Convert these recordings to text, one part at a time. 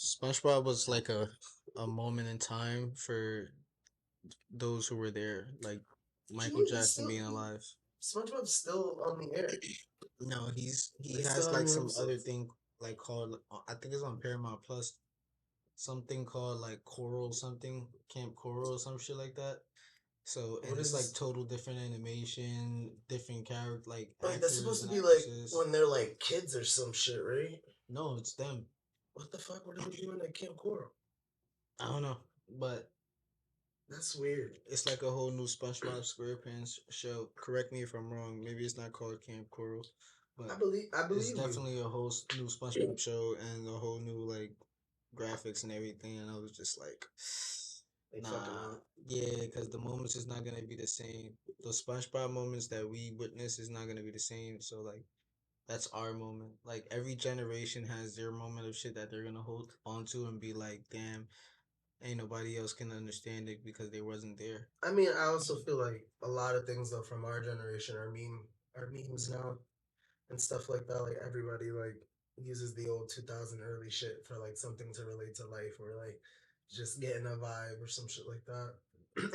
SpongeBob was like a moment in time for those who were there, like What you Michael mean? He's Jackson still being alive. SpongeBob's still on the air. No, he They still has have like new some other episodes. thing like called I think it's on Paramount Plus, something called like Coral something, Camp Coral or some shit like that. So What and it's like is total different animation, different character like like? That's actors supposed to and be like actresses. when they're like kids or some shit, right? No, it's them. What the fuck? What are they doing at Camp Coral? I don't know, but That's weird. it's like a whole new SpongeBob SquarePants show. Correct me if I'm wrong. Maybe it's not called Camp Coral, but I it's believe you. definitely a whole new SpongeBob show and a whole new like graphics and everything. And I was just like, They fucking nah, up. yeah, because the moments is not gonna be the same. The SpongeBob moments that we witness is not gonna be the same. So like. That's our moment. Like every generation has their moment of shit that they're gonna hold onto and be like, damn, ain't nobody else can understand it because they wasn't there. I mean, I also feel like a lot of things though from our generation are memes now and stuff like that. Like everybody like uses the old 2000 early shit for like something to relate to life or like just getting a vibe or some shit like that.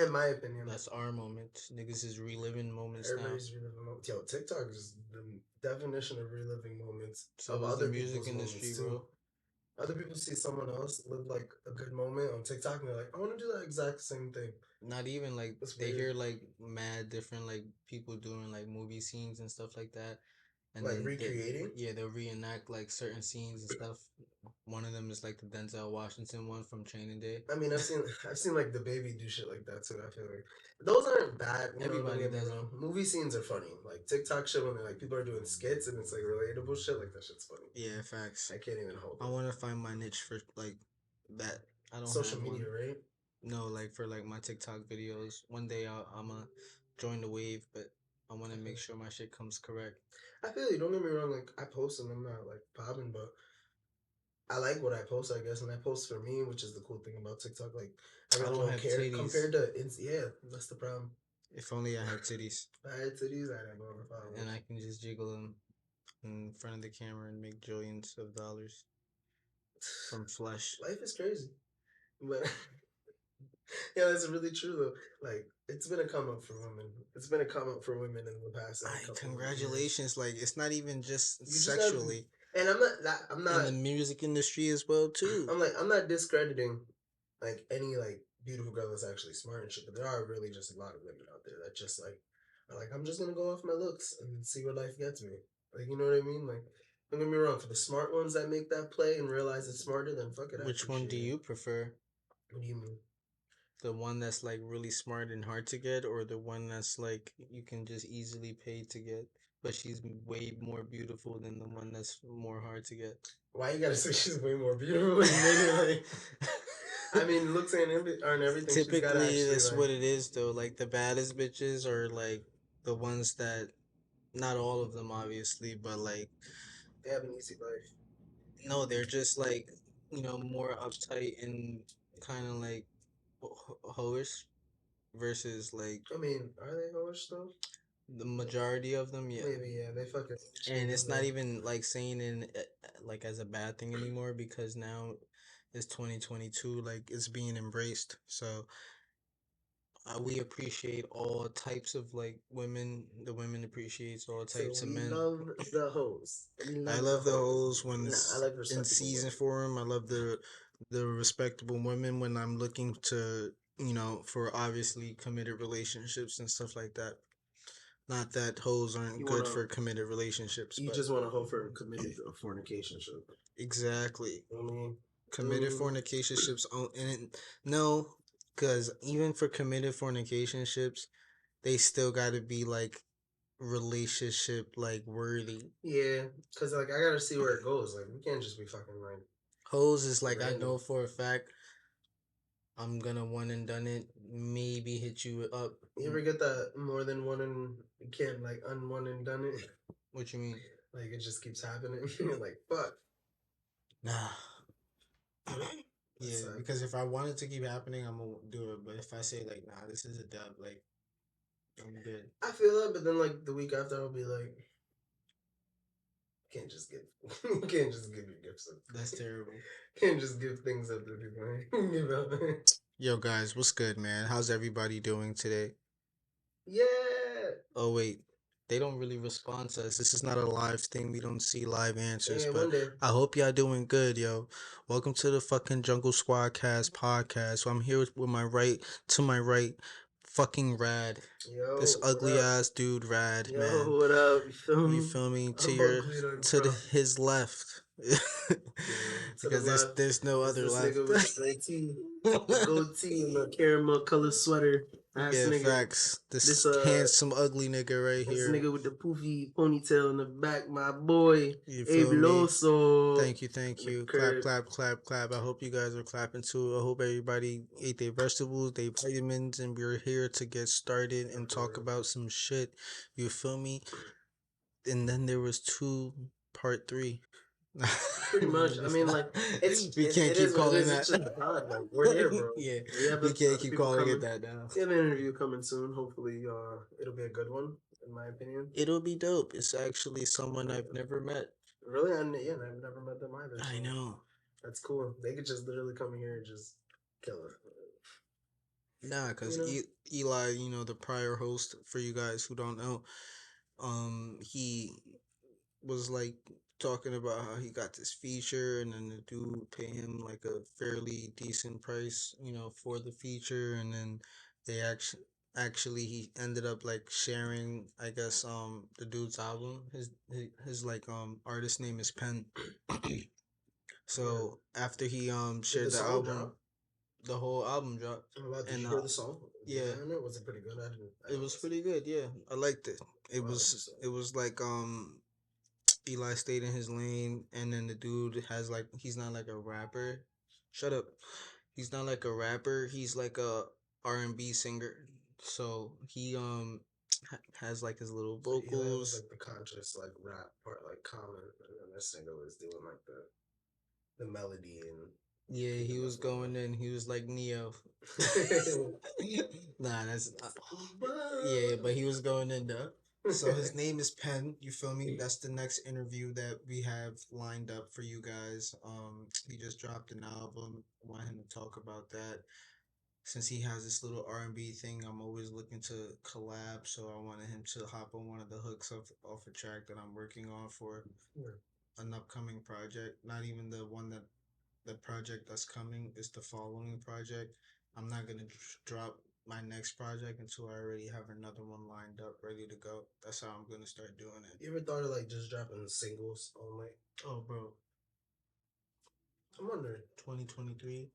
In my opinion, That's our moment. Niggas is reliving moments now. everybody's reliving moments. Yo, TikTok is the definition of reliving moments of So is the other music people's industry, moments too. bro. Other people see someone else live like a good moment on TikTok and they're like, I want to do that exact same thing. Not even like That's they weird. hear like mad different like people doing like movie scenes and stuff like that, and Like then recreating. yeah they'll reenact like certain scenes and stuff. One of them is like the Denzel Washington one from Training Day. I mean, I've seen like the baby do shit like that too. I feel like those aren't bad. You know, don't Everybody get me does wrong. them. Movie scenes are funny. Like TikTok shit when like people are doing skits and it's like relatable shit. Like that shit's funny. Yeah, facts. I can't even hold I it. want to find my niche for like that. I don't Social have media, one. right? No, like for like my TikTok videos. One day I'm gonna join the wave, but I want I to feel, make sure my shit comes correct. I feel you. Don't get me wrong. Like I post and I'm not like popping, but I like what I post, I guess, and I post for me, which is the cool thing about TikTok. Like I I really don't don't have care titties. compared to yeah. That's the problem. If only I had titties If I had titties, I'd have more and followers. I can just jiggle them in front of the camera and make billions of dollars from flesh. Life is crazy, but yeah, that's really true though. Like it's been a come up for women. It's been a come up for women in the past like I couple of years. congratulations. Like it's not even just You just got, sexually and I'm in not, the music industry as well too. I'm not discrediting like any like beautiful girl that's actually smart and shit. But there are really just a lot of women out there that just like are like I'm just gonna go off my looks and see where life gets me. Like you know what I mean? Like don't get me wrong. For the smart ones that make that play and realize it's smarter, then fuck it, I Which one do appreciate it. you prefer? What do you mean? The one that's like really smart and hard to get, or the one that's like you can just easily pay to get, but she's way more beautiful than the one that's more hard to get? Why you gotta say she's way more beautiful? You made it like. I mean, looks aren't everything. She's got to Typically, actually that's like. what it is though. Like the baddest bitches are like the ones that, not all of them obviously, but like They have an easy life. no, they're just like more uptight and kind of like hoish versus like I mean, are they Polish though? the majority of them, yeah. Maybe yeah. They fucking And change it's not the. even like saying in like as a bad thing anymore because now it's 2022, like it's being embraced. So we appreciate all types of like women. The women appreciates all So types of we men. love the hoes. We I love the love the hoes. hoes when Nah, I it's like in respectable season women. for them. I love the respectable women when I'm looking to for obviously committed relationships and stuff like that. Not that hoes aren't You good wanna. for committed relationships, You but just want to hoe for a committed fornication ship. exactly. I mean, Committed fornicationships no, because even for committed fornicationships, they still got to be like relationship like worthy. yeah, cause like I gotta see where it goes. Like we can't just be fucking like Hoes is like I know random. for a fact I'm gonna one and done it. Maybe hit you up. You ever get that more than one and you can't like un and done it? What you mean? Like it just keeps happening. You're like, fuck. Nah. That's Yeah, because if I want it to keep happening, I'm gonna do it. But if I say like, nah, this is a dub, like I'm good. I feel that, but then like the week after I'll be like, Can't just give. You can't just give your gifts up. That's terrible. Can't just give things up to people. Give up. Yo, guys, what's good, man? How's everybody doing today? Yeah. Oh, wait. They don't really respond to us. This is not a live thing. We don't see live answers, Yeah. but One day. I hope y'all doing good, yo. Welcome to the fucking Jungle Squad Cast podcast. So I'm here with my right, to my right, fucking Rad. This Yo. What ugly up? ass dude, Rad, Yo. man. What up? You feel You me? feel me? To I'm your, ugly in to front. his left. To the Because left there's no is other this left. nigga with the goatee, the goatee and the caramel color sweater. Ass Yeah, nigga. facts. This This handsome ugly nigga right this here. nigga with the poofy ponytail in the back, my boy, You Abe feel me? Loso. Thank you, thank In the you. Clap, crib. clap, clap, clap. I hope you guys are clapping too. I hope everybody ate their vegetables, their vitamins, and we're here to get started and talk about some shit. You feel me? And then there was part three. Pretty much. I mean, like We can't it keep is what it calling is. It's that. just the pod. Like we're here, bro. Yeah, We have we can't other keep people calling it coming. that now. We have an interview coming soon. Hopefully, it'll be a good one, in my opinion. It'll be dope. It's actually someone I've never met. Really, yeah, I've never met them either. I So know. that's cool. They could just literally come here and just kill it. Nah, because You know? Eli, the prior host, for you guys who don't know, he was like talking about how he got this feature and then the dude pay him like a fairly decent price, for the feature, and then they actually he ended up like sharing, I guess, the dude's album. His like artist name is Pen. So after he Did the shared the song album, drop? the whole album dropped. Did And you hear the song? yeah, Was it pretty good? I didn't. I it didn't was listen. pretty good. Yeah, I liked it. It Wow, that's was what's up. it was like Eli stayed in his lane, and then the dude has like he's not like a rapper. Shut up. He's not like a rapper. He's like a R&B singer. So he has like his little So Eli was vocals. like the conscious like rap part, like common, and then this nigga was doing like the melody and Yeah, he keeping the was flow. going in. He was like Neo. Nah, that's yeah, but he was going in though. So his name is Penn. You feel me? That's the next interview that we have lined up for you guys. He just dropped an album. I want him to talk about that. Since he has this little R&B thing, I'm always looking to collab. So I wanted him to hop on one of the hooks off a track that I'm working on for an upcoming project. Not even the project that's coming, is the following project. I'm not gonna drop my next project until I already have another one lined up, ready to go. That's how I'm gonna start doing it. You ever thought of like just dropping singles only? Oh, bro, I'm wondering. 2023,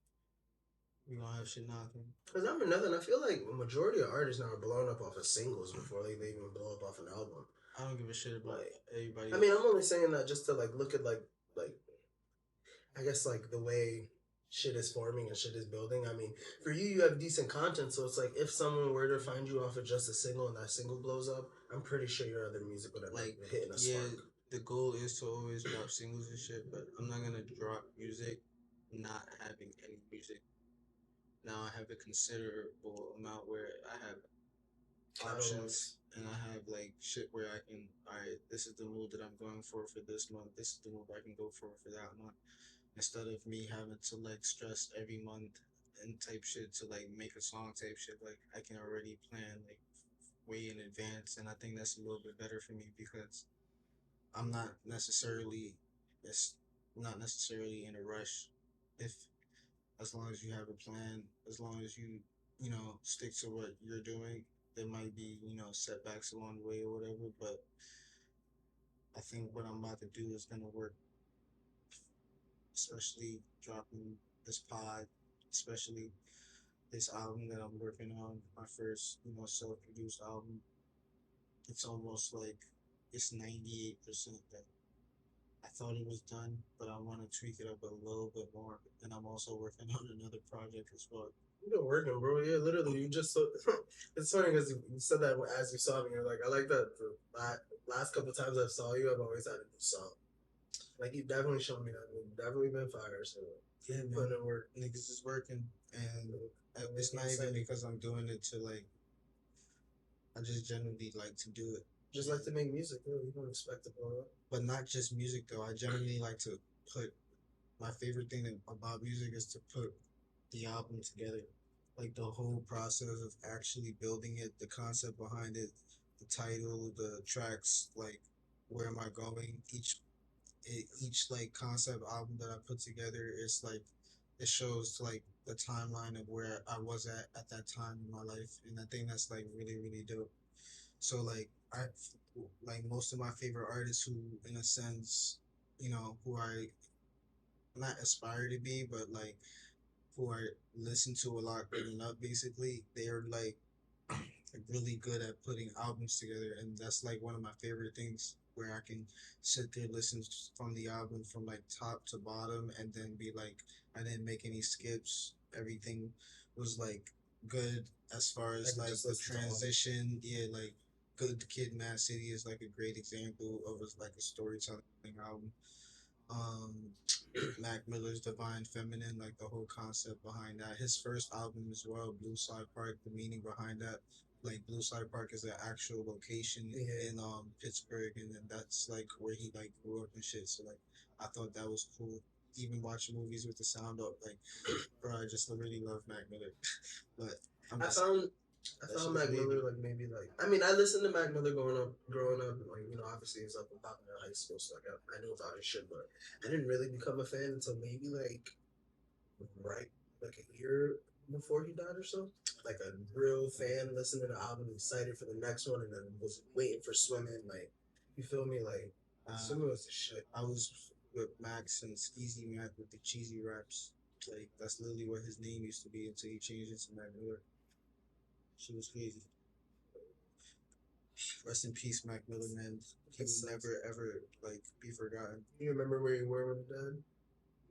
we gonna have shit knocking. Cause not for nothing, I feel like a majority of artists now are blowing up off of singles before they even blow up off an album. I don't give a shit about Like, everybody. I mean, I'm only saying that just to like look at like I guess like the way shit is forming and shit is building. I mean, for you, you have decent content, so it's like if someone were to find you off of just a single and that single blows up, I'm pretty sure your other music would end up Like, hitting a yeah, spark. the goal is to always drop singles and shit, but I'm not gonna drop music not having any music. Now I have a considerable amount where I have options, and I have like shit where I can, all right, this is the mood that I'm going for this month. This is the mood I can go for that month. Instead of me having to like stress every month and type shit to like make a song type shit, like I can already plan like way in advance, and I think that's a little bit better for me because I'm not necessarily, it's not necessarily in a rush. If as long as you have a plan, as long as you stick to what you're doing, there might be setbacks along the way or whatever, but I think what I'm about to do is gonna work, especially dropping this pod, especially this album that I'm working on, my first self-produced album. It's almost like it's 98% that I thought it was done, but I want to tweak it up a little bit more. And I'm also working on another project as well. You've been working, bro. Yeah, literally. You just so it's funny because you said that as you saw me. You're like, I like that. The last couple times I saw you, I've always had a new song. Like you definitely showed me that. You've definitely been fire. So Yeah, man. putting in work. Niggas is working, and it's not even because I'm doing it to like. I just genuinely like to do it. Just like to make music, though. You don't expect to blow up. But not just music though. I generally like to put my favorite thing about music is to put the album together. Like the whole process of actually building it, the concept behind it, the title, the tracks, like where am I going? Each like concept album that I put together is like it shows like the timeline of where I was at that time in my life, and I think that's like really dope. So like most of my favorite artists who, in a sense, who I not aspire to be, but like who I listen to a lot growing up. Basically, they're like really good at putting albums together, and that's like one of my favorite things where I can sit there listen from the album from like top to bottom, and then be like, I didn't make any skips. Everything was like good as far I as can like just the listen to all. transition. Yeah, like Good Kid, Mad City is like a great example of like a storytelling album. Um, Mac Miller's Divine Feminine, like the whole concept behind that. His first album as well, Blue Slide Park, the meaning behind that. Like Blue Slide Park is an actual location Yeah. in Pittsburgh, and then that's like where he like grew up and shit. So like I thought that was cool. Even watching movies with the sound up, like bro, I just really love Mac Miller. But I'm I just found I that found shit's Mac Miller wavy. like maybe like I mean I listened to Mac Miller growing up like obviously he was up and popping in high school so like I knew about his shit but I didn't really become a fan until maybe like right like a year before he died or so. Like a real fan, listening to the album, excited for the next one, and then was waiting for swimming. Like, you feel me? Like, Uh, swimming was the shit. I was with Max since Easy Mac with the cheesy raps. Like that's literally what his name used to be until he changed it to Mac Miller. She was crazy. Rest in peace, Mac Miller, man. He It would sucks. never ever like be forgotten. You remember where you were when he died?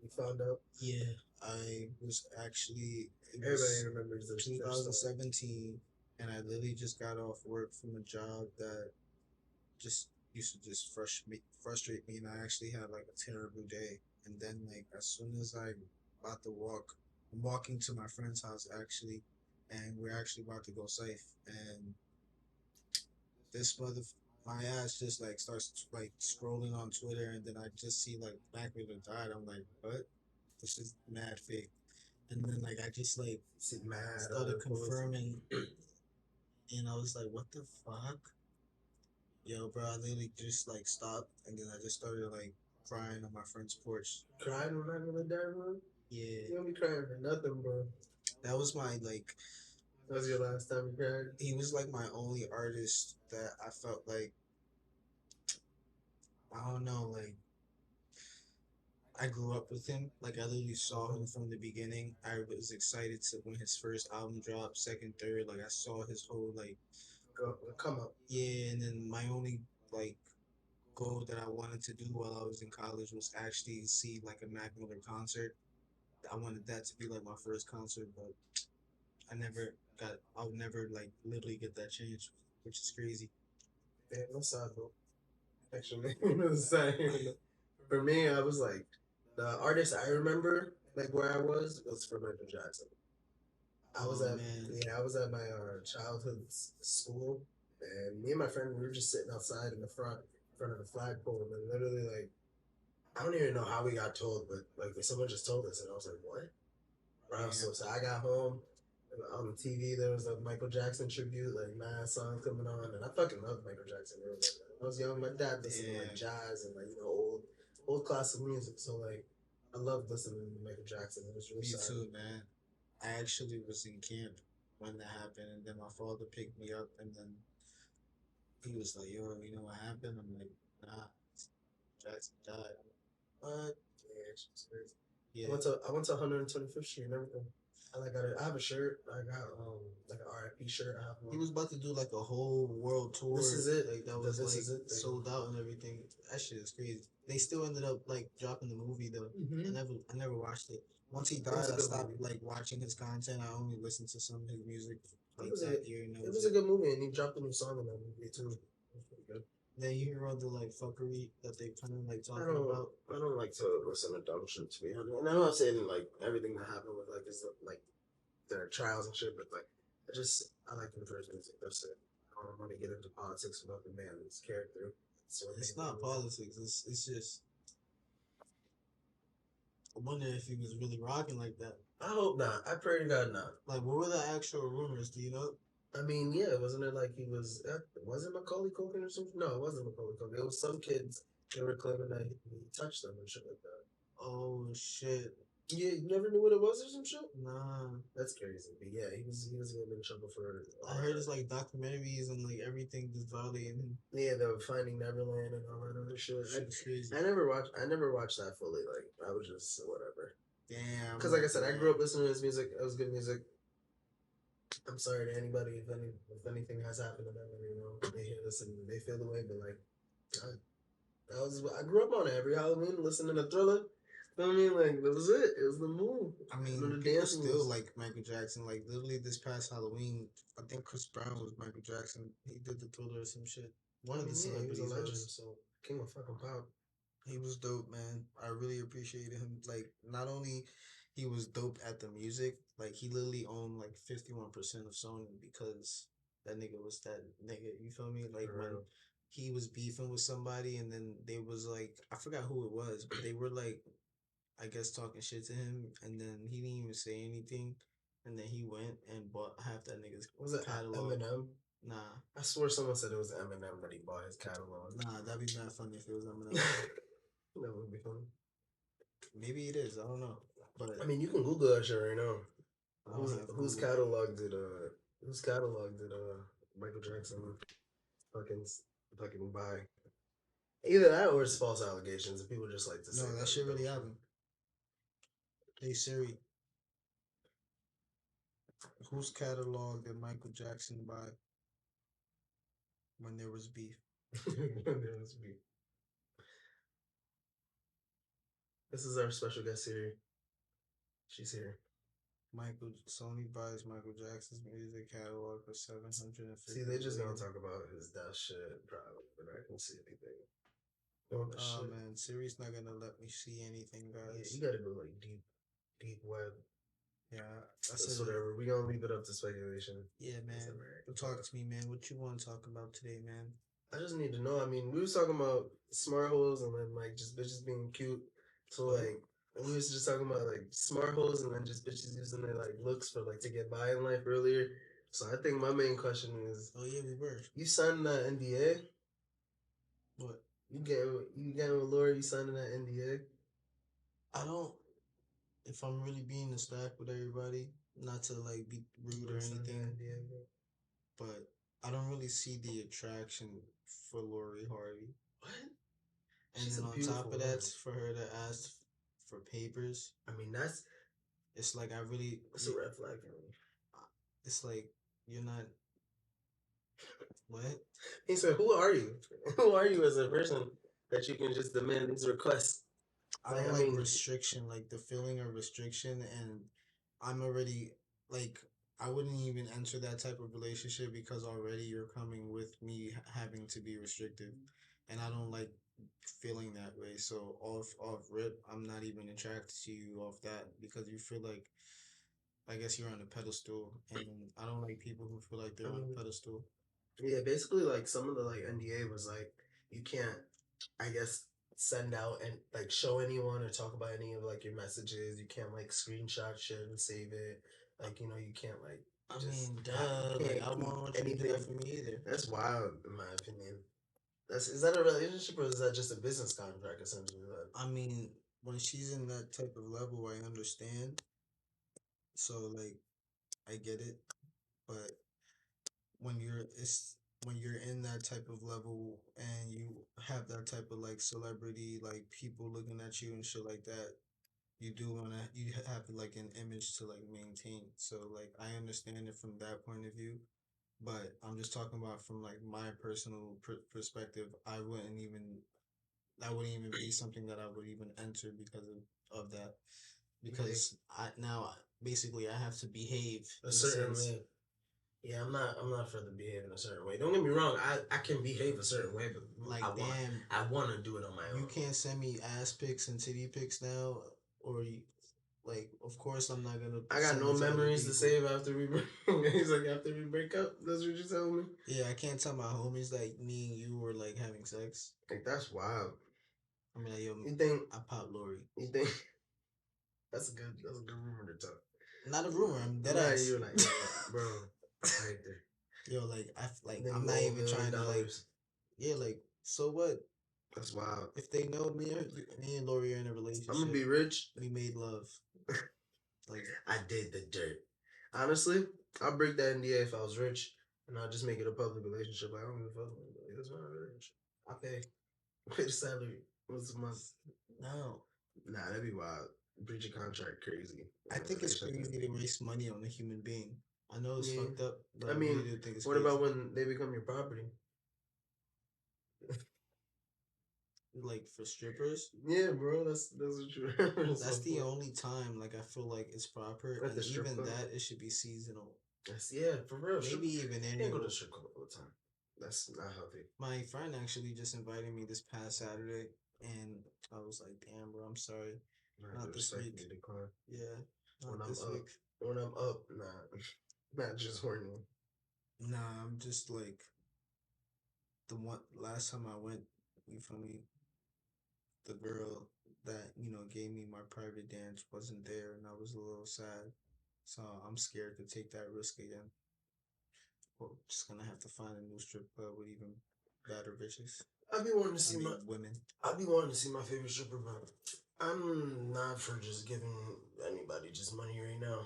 You found out. Yeah, I was actually it Everybody was remembers their story. 2017, and I literally just got off work from a job that just used to just frustrate me, and I actually had like a terrible day. And then like as soon as I about to walk, I'm walking to my friend's house actually, and we're actually about to go safe, and this mother my ass just like starts like scrolling on Twitter, and then I just see like Black Widow died. I'm like, what? This is mad fake. And then like I just like See, mad started other posts. confirming, and I was like, what the fuck? Yo, bro, I literally just like stopped, and then I just started like crying on my friend's porch. Crying when I really died, bro. Yeah, You don't be crying for nothing, bro. that was my like. That was your last time you cried. He was like my only artist that I felt like I don't know like I grew up with him. Like I literally saw him from the beginning. I was excited to when his first album dropped, second, third. Like I saw his whole like Come up. yeah, and then my only like goal that I wanted to do while I was in college was actually see like a Mac Miller concert. I wanted that to be like my first concert, but I never got. I would never like literally get that chance, which is crazy. Yeah, no sad, bro. Actually, the same. For me, I was like, the artist I remember, like where I was for Michael Jackson. I was Oh at man, I was at my childhood school, and me and my friend we were just sitting outside in the front of the flagpole, and literally like I don't even know how we got told, but like someone just told us, and I was like, what? Bro, damn, so I got home. And on the TV, there was a Michael Jackson tribute, like mad songs coming on, and I fucking loved Michael Jackson. Bro. Like, when I was young, my dad listened to like damn. jazz and like old classic music. So like, I loved listening to Michael Jackson. It was real Me sad. too, man. I actually was in camp when that happened, and then my father picked me up, and then he was like, "Yo, you know what happened?" I'm like, "Nah, Jackson died." What? Yeah, it's just crazy. Yeah, I went to 125th Street and everything. I have a shirt. I got like an RIP shirt. I have he one. was about to do like a whole world This tour, is it. like that The was this like is it thing. sold out and everything. That shit is crazy. They still ended up like dropping the movie though. Mm-hmm. I never watched it. Once he It was died, a I good stopped movie. like watching his content. I only listened to some of his music It like was a that year, and that it was was a it. good movie, and he dropped a new song in that movie too. It was pretty good. Then you hear all the like fuckery that they kind of like I talking don't about. I don't like to listen to dumb shit to be honest. And I'm not saying like everything that happened with like is like their trials and shit, but like I like the first music. That's it. I don't want to get into politics about the man's character. So It's mainly, not politics. It's just I wonder if he was really rocking like that. I hope not. I pray to God not. Like, what were the actual rumors? Do you know? I mean, yeah, wasn't it like he was? Was it Macaulay Culkin or something? No, it wasn't Macaulay Culkin. It was some kids. They were claiming that he touched them and shit like that. Oh shit! Yeah, you never knew what it was or some shit. Nah, That's crazy. But yeah, he was getting in trouble for. I heard it's like documentaries and like everything just violating him. Yeah, the Finding Neverland and all that other shit. Shit's crazy. I never watched. I never watched that fully. Like I was just whatever. Damn. Because like I said, I grew up listening to his music. It was good music. I'm sorry to anybody if anything has happened to them and they hear this and they feel the way, but like I grew up on it every Halloween listening to Thriller. You know what I mean? Like that was it. It was the move. I mean, the people dance still moves. like Michael Jackson. Like literally this past Halloween, I think Chris Brown was Michael Jackson. He did the Thriller or some shit. One of the Yeah, he was a celebrities legend. was. So king of fucking pop. He was dope, man. I really appreciated him. Like, not only he was dope at the music, like he literally owned like 51% of Sony because that nigga was that nigga. You feel me? Like For when real. he was beefing with somebody, and then they was like, I forgot who it was, but they were like, I guess talking shit to him, and then he didn't even say anything, and then he went and bought half that nigga's Was it catalog. Eminem? Nah, I swear someone said it was Eminem that he bought his catalog. nah, that'd be mad funny if it was Eminem. That would be fun. Maybe it is. I don't know, but I mean, you can Google that shit right now. I don't have Whose Google. catalog did Michael Jackson fucking fucking buy? Either that or it's false allegations, and people just like to say No, that that. shit really happened. Hey Siri, whose catalog did Michael Jackson buy when there was beef? This is our special guest here. She's here. Michael Sony buys Michael Jackson's music catalog for 750. See, they just gonna talk about his death shit, probably, but I can see anything. Oh man, Siri's not gonna let me see anything, guys. Yeah, you gotta go like deep web. Yeah, that's whatever. We gonna leave it up to speculation. Yeah, man. Talk to me, man. What you want to talk about today, man? I just need to know. I mean, we was talking about smart holes and then like just bitches being cute. So like we was just talking about like smart holes and then just bitches using their like looks for like to get by in life earlier. So I think my main question is, oh yeah, we were. You signed that NDA? What? You getting with Laura? You signing that NDA? I don't. If I'm really being a stack with everybody, not to like be rude or anything, but I don't really see the attraction for Lori Harvey. What? And she's then on top of that, for her to ask for papers. I mean, that's. It's like I really. It's a red flag for me. It's like you're not. What? He said, "Who are you? Who are you as a person that you can just demand these requests?" I don't like restriction, like the feeling of restriction, and I'm already like I wouldn't even enter that type of relationship because already you're coming with me having to be restricted, and I don't like feeling that way. So off rip, I'm not even attracted to you off that because you feel like I guess you're on a pedestal, and I don't like people who feel like they're on a pedestal. Yeah, basically, like some of the like NDA was like you can't, I guess, send out and like show anyone or talk about any of like your messages. You can't like screenshot shit and save it. Like you can't like. I mean, duh. Like I won't want you to do that for me either. That's wild, in my opinion. Is that a relationship or is that just a business contract essentially? I mean, when she's in that type of level, I understand. So like, I get it, but when you're in that type of level and you have that type of like celebrity, like people looking at you and shit like that, you have like an image to like maintain. So like I understand it from that point of view, but I'm just talking about from like my personal perspective. That wouldn't even be something that I would even enter because of that. Because I now basically I have to behave a certain way. Yeah, I'm not for the behaving a certain way. Don't get me wrong. I can behave a certain way, but like I want to do it on my own. You can't send me ass pics and titty pics now, or Like, of course, I'm not gonna I got send no it to other memories to people. save after we break. He's like, after we break up, that's what you're telling me. Yeah, I can't tell my homies like me and you were like having sex. Like that's wild. I mean, like, yo, You think? I pop Lori. You think? That's a good rumor to talk. Not a rumor. I'm dead Nah, ass. you're like, yo, bro, right there. Yo, like like Then I'm you not owe even trying to like. $1 million. Yeah, like so what? That's wild. If they know me and Lori are in a I'm gonna relationship, be rich. we made love. Like I did the dirt. Honestly, I'll break that NDA if I was rich, and I'll just make it a public relationship. Like, I don't give a fuck. Like, that's not rich. I pay the salary once a month. no, Nah, that'd be wild. Breach of contract, crazy. I think it's crazy to waste money on a human being. I know it's Yeah. fucked up, but I I mean, really do think it's what crazy. about when they become your property? Like for strippers, Yeah, bro, that's what you. that's the only time like I feel like it's proper, At and the strip even club. that it should be seasonal. Yeah, for real. Maybe even You can't go to annual. the strip club all the time. That's not healthy. My friend actually just invited me this past Saturday, and I was like, "Damn, bro, I'm sorry, I not this week." respectfully decline. Yeah, When not I'm this up, week. when I'm up, nah, not just horny. Nah, I'm just like the one last time I went. You feel me? The girl that gave me my private dance wasn't there, and I was a little sad. So I'm scared to take that risk again. Well, just gonna have to find a new strip club with even better bitches. I be wanting to I see my mean, women. I be wanting to see my favorite stripper, but I'm not for just giving anybody just money right now.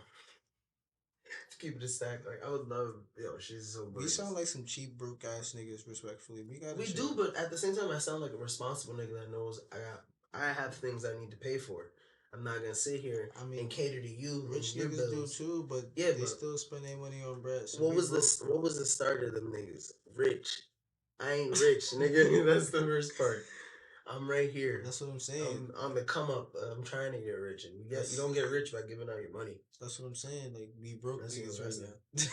To keep it a stack, like I would love, she's so We gorgeous. sound like some cheap, broke ass niggas. Respectfully, we gotta We chill. do, but at the same time, I sound like a responsible nigga that knows I have things I need to pay for. I'm not gonna sit here and cater to you Rich and your niggas bills. do too, but Yeah, they but still spend their money on bread. So what we was broke. this? What was the start of them niggas? Rich. I ain't rich, nigga. That's the worst part. I'm right here. That's what I'm saying. I'm the come up. I'm trying to get rich, and you don't get rich by giving out your money. That's what I'm saying. Like we broke That's niggas right now.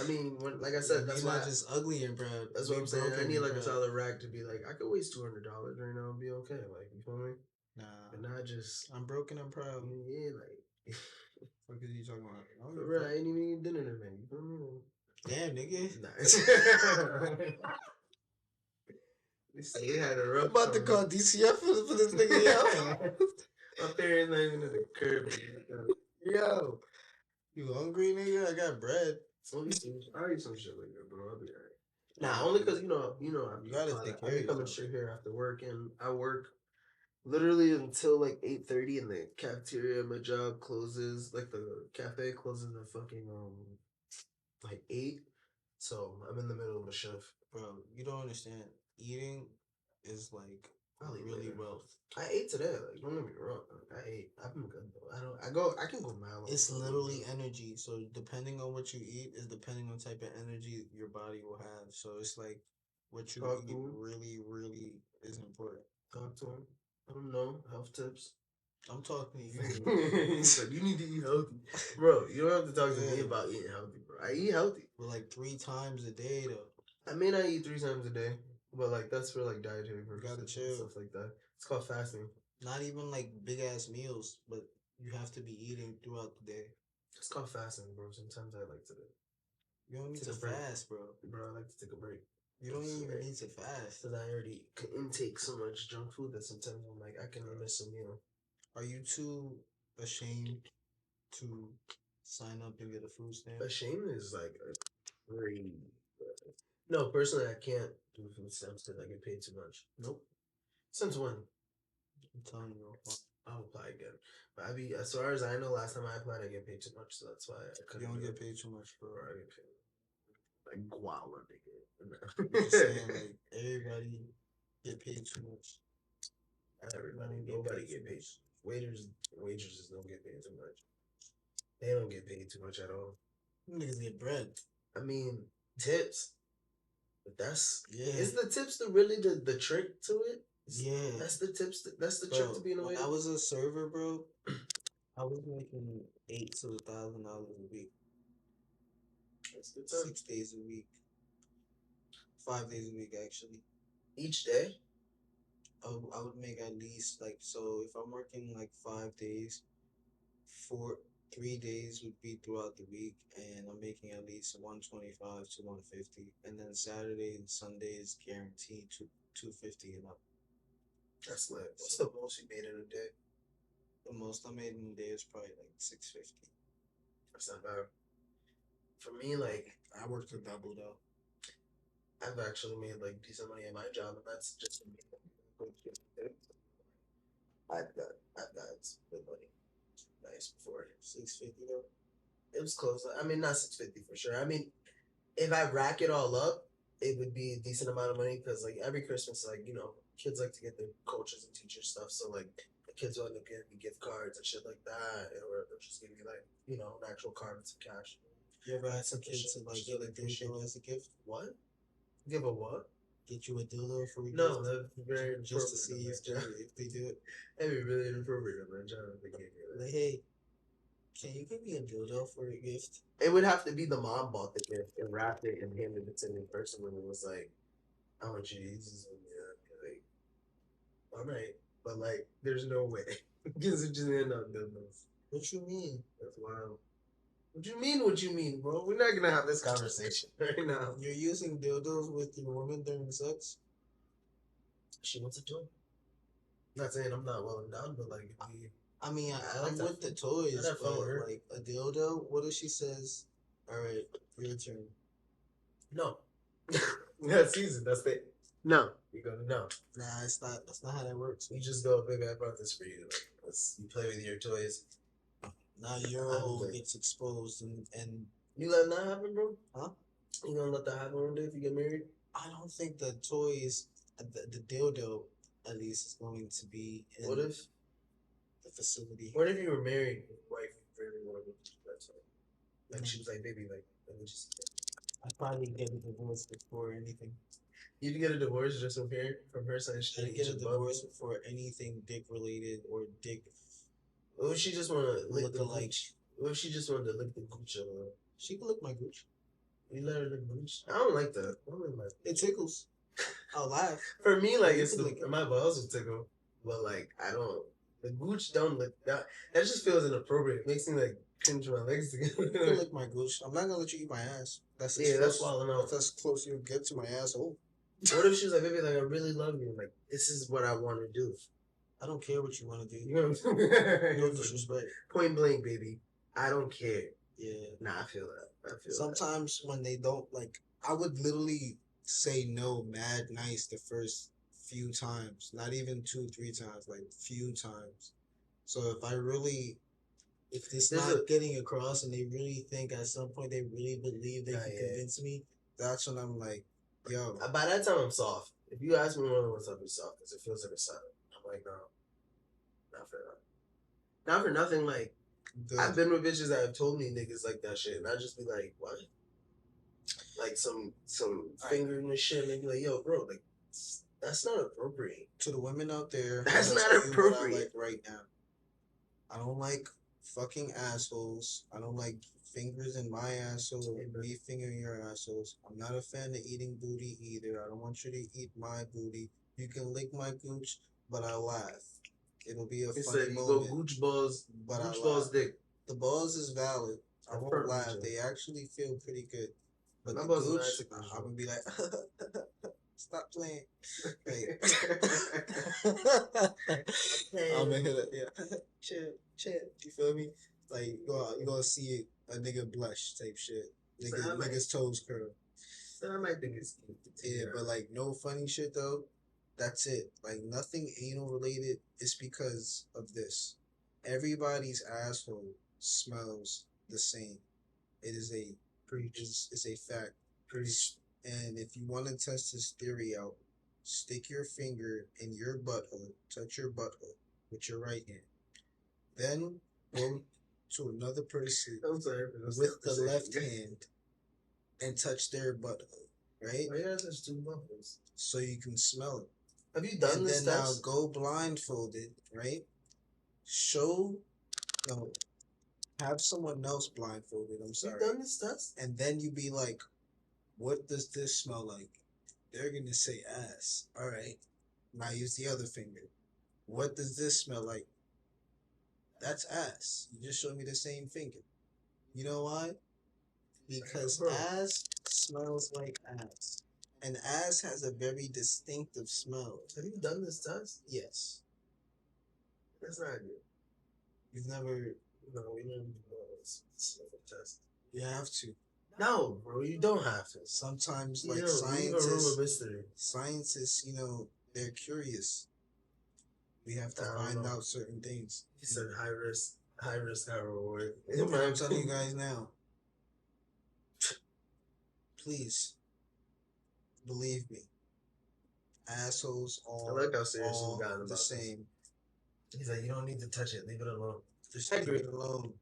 I mean, like I said, that's we why not just ugly and proud. that's what I'm saying. I need like a solid rack to be like, I could waste $200 right now and be okay. Like, you feel me? Nah, but not just. I'm broken. I'm proud. Yeah, like. What are you talking about? For real, I ain't even eating dinner today. You feel me? Damn, nigga. Nah. They say he had a rough. I'm about to call DCF for this nigga, yo. My parents not even at the curb. Yo, you hungry, nigga? I got bread. I'll eat some shit like that, bro. I'll be alright. Nah, only because you gotta take care I of be coming yourself. straight here after work, and I work literally until like 8:30, and the cafeteria at my job closes. Like the cafe closes at fucking like 8. So I'm in the middle of a shift. Bro, you don't understand. Eating is like really wealth. I ate today. Like, don't get me wrong. I ate. I've been good though. I can go miles. It's literally energy. So depending on what you eat is depending on type of energy your body will have. So it's like what you eat really, really is important. Talk to him. I don't know. Health tips. I'm talking to you. He's like, you need to eat healthy. Bro, you don't have to talk to me about eating healthy, bro. I eat healthy. But like 3 times a day though. I may not eat 3 times a day, but like that's for like dietary purposes. You gotta chill. Stuff like that. It's called fasting. Not even like big ass meals, but you have to be eating throughout the day. It's called fasting, bro. Sometimes I like to. You don't need to fast, bro. Bro, I like to take a break. You don't even need to fast. Because I already intake so much junk food that sometimes I'm like, I can miss a meal. Are you too ashamed to sign up and get a food stamp? Ashamed is like a crazy. No, personally, I can't do food stamps because I get paid too much. Nope. Since when? I'm telling you. I'll apply again. But as far as I know, last time I applied, I get paid too much, so that's why I couldn't. You don't get paid too much, bro. I get paid like guala, nigga. I'm just saying, like everybody get paid too much. Nobody get paid. Waitresses don't get paid too much. They don't get paid too much at all. Niggas get bread. I mean, tips. But that's yeah. Is the tips really the trick to it? Yeah. That's the tips. That's the trick to being a waiter. When I was a server, bro, I was making $8,000 to $1,000 a week. That's good time. 6 days a week. 5 days a week, actually. Each day? I would make at least, like, so if I'm working, like, 5 days, four 3 days would be throughout the week, and I'm making at least 125 to 150, and then Saturday and Sunday is guaranteed to 250 and up. That's lit. What's the most you made in a day? The most I made in a day is probably like 650. That's not bad. For me, like I worked a double though. I've actually made like decent money at my job, and that's just for me. I've got some good money. Nice before 650 though. it was close. I mean, not 650 for sure. I mean, if I rack it all up, it would be a decent amount of money because like every Christmas, like kids like to get their coaches and teachers stuff. So like the kids will end up getting me gift cards and shit like that, or they'll just give me like an actual card with some cash. You ever had some kids to like get a dildo as a gift? What? Give a what? Get you a dildo for a No, gift? that's very Just to see if they do it. That'd be really inappropriate. I'm trying to think of that. Like, hey, can you give me a dildo for a gift? It would have to be the mom bought the gift and wrapped it and handed it to me personally. It was like, I want you to use this one. Yeah, like, all right, but like, there's no way because it just ended up doing this. What you mean? That's wild. What you mean? What you mean, bro? We're not gonna have this conversation right now. You're using dildos with your woman during sex? She wants a toy. Not saying I'm not well endowed, but like, I mean, I like I'm that. with the toys, That but phone hurt. like a dildo. What if she says, "All right, your turn"? No. That's easy. That's the no. You go to no. Nah, it's not. That's not how that works. You just go, baby. I brought this for you. You play with your toys. Now your hole gets exposed, and you letting that happen, bro? Huh? You gonna let that happen one day if you get married? I don't think the toys, the dildo, at least, is going to be in What if the facility. What if you were married with your wife for everyone? That's like she was like, baby, like, let me just. I'd probably get a divorce before anything. You'd get a divorce just from her saying she I'd get a divorce before anything dick related or dick. What if she just want to lick the like? gooch? What if she just wanted to lick the gooch? She can lick my gooch. You let her lick gooch? I don't like that. I don't like that. It tickles. I'll laugh. For me, like it's my balls will tickle, but like I don't. The gooch don't look that. That just feels inappropriate. It makes me like pinch my legs together. You can lick my gooch. I'm not gonna let you eat my ass. That's that's swallowing out. That's close you get to my asshole. What if she's like, baby, like I really love you. Like this is what I want to do. I don't care what you want to do. You know what I'm saying? No disrespect. Point blank, baby. I don't care. Yeah. Nah, I feel that. Sometimes when they don't like, I would literally say no, mad nice the first few times, not even 2, 3 times, like few times. So if it's not getting across and they really think at some point they really believe they can convince me, that's when I'm like, yo. By that time I'm soft. If you ask me more than once, I'll be soft because it feels like a sign. I'm like, no, not for that. Not for nothing. Like I've been with bitches that have told me niggas like that shit, and I just be like, what? Like some fingering and shit, and they be like, yo, bro, like that's not appropriate. To the women out there, that's not appropriate. Like right now, I don't like fucking assholes. I don't like fingers in my asshole or me fingering your assholes. I'm not a fan of eating booty either. I don't want you to eat my booty. You can lick my gooch, but I laugh. It'll be a funny moment. You go gooch balls, but gooch balls dick. The balls is valid. I won't laugh. They actually feel pretty good. But my the balls gooch, I'm gonna be like, stop playing. I'm gonna hit it. Yeah, chill. You feel me? Like you gonna see a nigga blush type shit. Niggas toes curl. So I might think it's yeah, but like no funny shit though. That's it. Like nothing anal related. It's because of this. Everybody's asshole smells the same. It is a it's a fact. And if you want to test this theory out, stick your finger in your butthole, touch your butthole with your right hand. Then go to another person with the left hand and touch their butthole, right? Oh, yeah, there's 2 buttholes. So you can smell it. Have you done this? And then now go blindfolded, right? Have someone else blindfolded. I'm sorry. You done this test? And then you be like, what does this smell like? They're gonna say ass. All right. Now use the other finger. What does this smell like? That's ass. You just showed me the same finger. You know why? Because Bro, ass smells like ass. And ass has a very distinctive smell. have you done this test? Yes. That's not good. You've never. No, we didn't do this test. You have to. No, bro, you don't have to. Sometimes, You like know, leave a room of scientists, mystery. they're curious. We have to I don't find know. out certain things. He said high risk, high reward. And I'm telling you guys now, please believe me. Assholes I all like how serious you've all gotten the about this. same. He's like, you don't need to touch it. Leave it alone. Just I leave agree. it alone.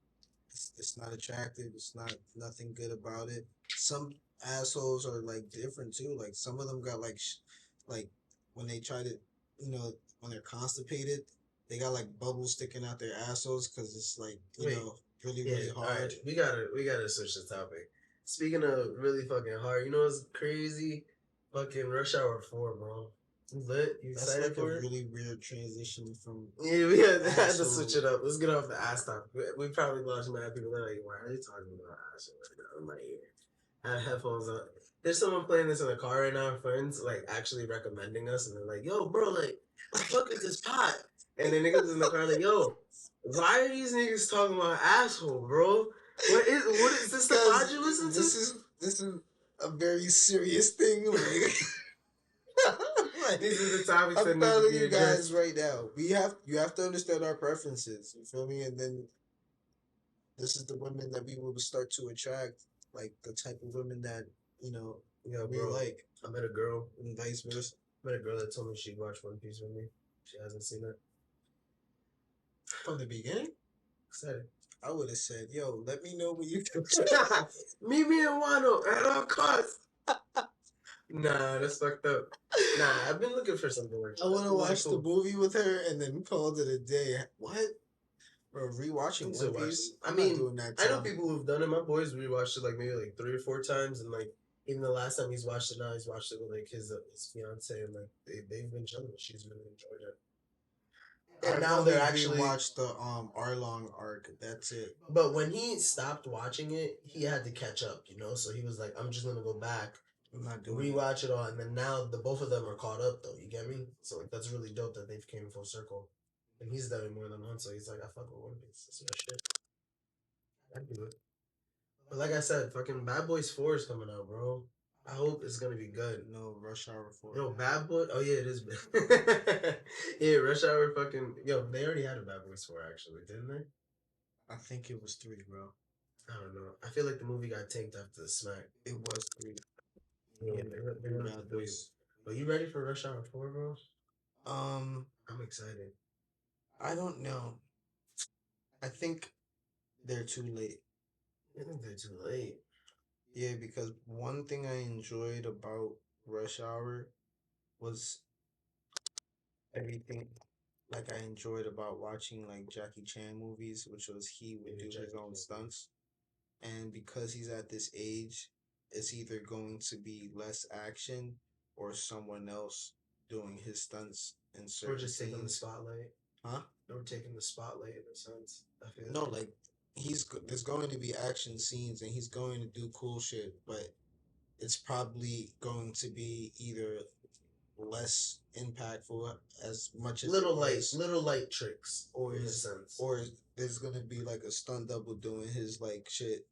It's not attractive. It's not nothing good about it. Some assholes are like different too. Like some of them got like when they try to, you know, when they're constipated, they got like bubbles sticking out their assholes because it's like Wait. really Yeah, really all hard. right. We gotta switch the topic. Speaking of really fucking hard, you know what's crazy? Fucking Rush Hour 4, bro. You lit? You That's excited like a for it? really weird transition from Yeah, we had to asshole. switch it up. Let's get off the ass topic. We probably lost mad people. They're like, why are they talking about ass right now in my ear? I have headphones on. There's someone playing this in the car right now, friends, like actually recommending us, and they're like, yo, bro, like, the fuck is this pot? And then niggas in the car like, yo, why are these niggas talking about asshole, bro? What is this the pod you listen to? This is a very serious thing. Like, These are the topics that I'm need to telling be you addressed. guys right now. You have to understand our preferences. You feel me? And then this is the women that we will start to attract, like the type of women that Yo, we bro, like, I met a girl. and vice versa. I met a girl that told me she'd watch One Piece with me. She hasn't seen it. From the beginning, Excited. I would have said, "Yo, let me know when you can." Meet me in Wano at all costs. Nah, that's fucked up. Nah, I've been looking for something like that. I want to Really watch the cool. movie with her and then called it a day. What? Bro, rewatching Still One watch Piece? it. I I'm not mean, doing that. I know Time. people who've done it. My boys rewatched it like maybe like 3 or 4 times, and like even the last time he's watched it now, he's watched it with like his fiance, and like they've been chilling. She's really enjoyed it. And I've now only they're actually rewatched the Arlong arc. That's it. But when he stopped watching it, he had to catch up, you know. So he was like, "I'm just gonna go back, I'm not doing it. rewatch it all," and then now the both of them are caught up, though. You get me? So like that's really dope that they've came full circle. And he's done it more than once, so he's like, "I fuck with One Piece. That's my shit. I'd do it." But like I said, fucking Bad Boys 4 is coming out, bro. I hope it's gonna be good. No, Rush Hour 4. Yo, Bad Boy. Oh yeah, it is. Yeah, Rush Hour. Fucking yo, they already had a Bad Boys 4 actually, didn't they? I think it was 3, bro. I don't know. I feel like the movie got tanked after the smack. It was 3. Yeah, Yeah, they're gonna have to Bad do it. Boys. But you ready for Rush Hour 4, bro? Um, I'm excited. I don't know. I think they're too late. I think they're too late. Yeah, because one thing I enjoyed about Rush Hour was everything like I enjoyed about watching like Jackie Chan movies, which was he would Yeah, do Jackie his own Chan. stunts. And because he's at this age, it's either going to be less action or someone else doing his stunts in Or certain just taking the scenes. spotlight. Huh? Or taking the spotlight in a sense. I feel No, like there's going to be action scenes and he's going to do cool shit, but it's probably going to be either less impactful as much as little light tricks or in a is sense. or there's gonna be like a stunt double doing his like shit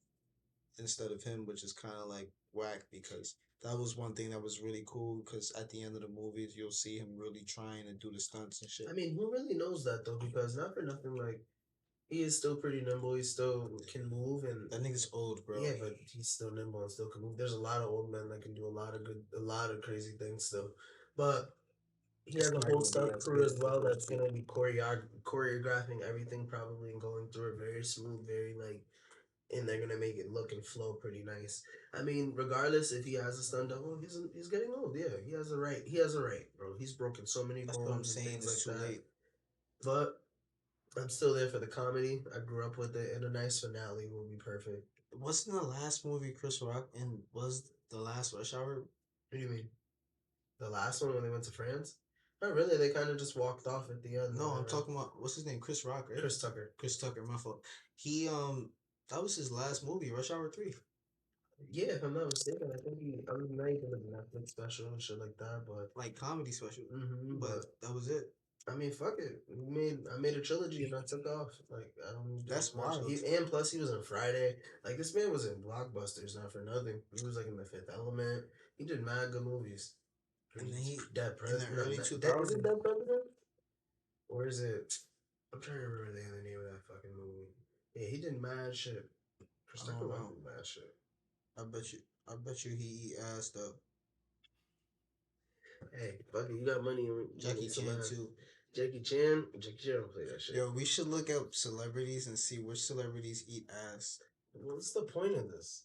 instead of him, which is kind of like whack because that was one thing that was really cool because at the end of the movies you'll see him really trying to do the stunts and shit. I mean, who really knows that though? Because not for nothing, like he is still pretty nimble. He still can move, and That nigga's old, bro. yeah, but he's still nimble and still can move. There's a lot of old men that can do a lot of crazy things still, but he has a whole stunt crew as well that's gonna be choreographing everything probably and going through it very smooth, very like, and they're gonna make it look and flow pretty nice. I mean, regardless if he has a stunt double, he's getting old. Yeah, he has a right. He has a right, bro. He's broken so many That's what I'm bones and saying. things It's like too that. late. But I'm still there for the comedy. I grew up with it, and a nice finale will be perfect. Wasn't the last movie Chris Rock in was the last Rush Hour? What do you mean? The last one when they went to France? Not really. They kind of just walked off at the end. No, I'm talking about what's his name, Chris Rock, right? Chris Tucker. Chris Tucker, my fault. He that was his last movie, Rush Hour 3. Yeah, if I'm not mistaken, I think he. I mean, not even a Netflix special and shit like that, but like comedy special. but That was it. I mean, fuck it. I made a trilogy and I took off. Like I don't need to That's much. wild. And plus he was in Friday. Like this man was in blockbusters, not for nothing. He was like in The Fifth Element. He did mad good movies. And then he Dead in the President. early Is 2000s. it Dead President? Or is it? I'm trying to remember the other name of that fucking movie. Yeah, he did mad shit. Chris Tucker did mad shit. I bet you he eat ass though. Hey, fuck it, you got money. Jackie Chan too. Jackie Chan don't play that shit. Yo, we should look up celebrities and see which celebrities eat ass. What's the point of this?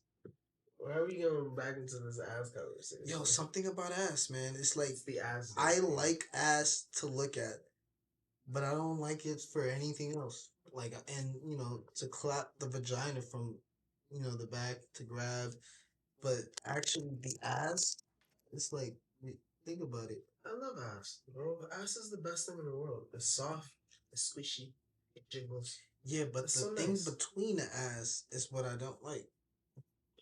Why are we going back into this ass conversation? Yo, something about ass, man. It's like the ass. I like ass to look at, but I don't like it for anything else. Like, and to clap the vagina from, the back to grab, but actually the ass, it's like, think about it. I love ass, bro. Ass is the best thing in the world. It's soft, it's squishy, it jiggles. Yeah, but the thing between the ass is what I don't like.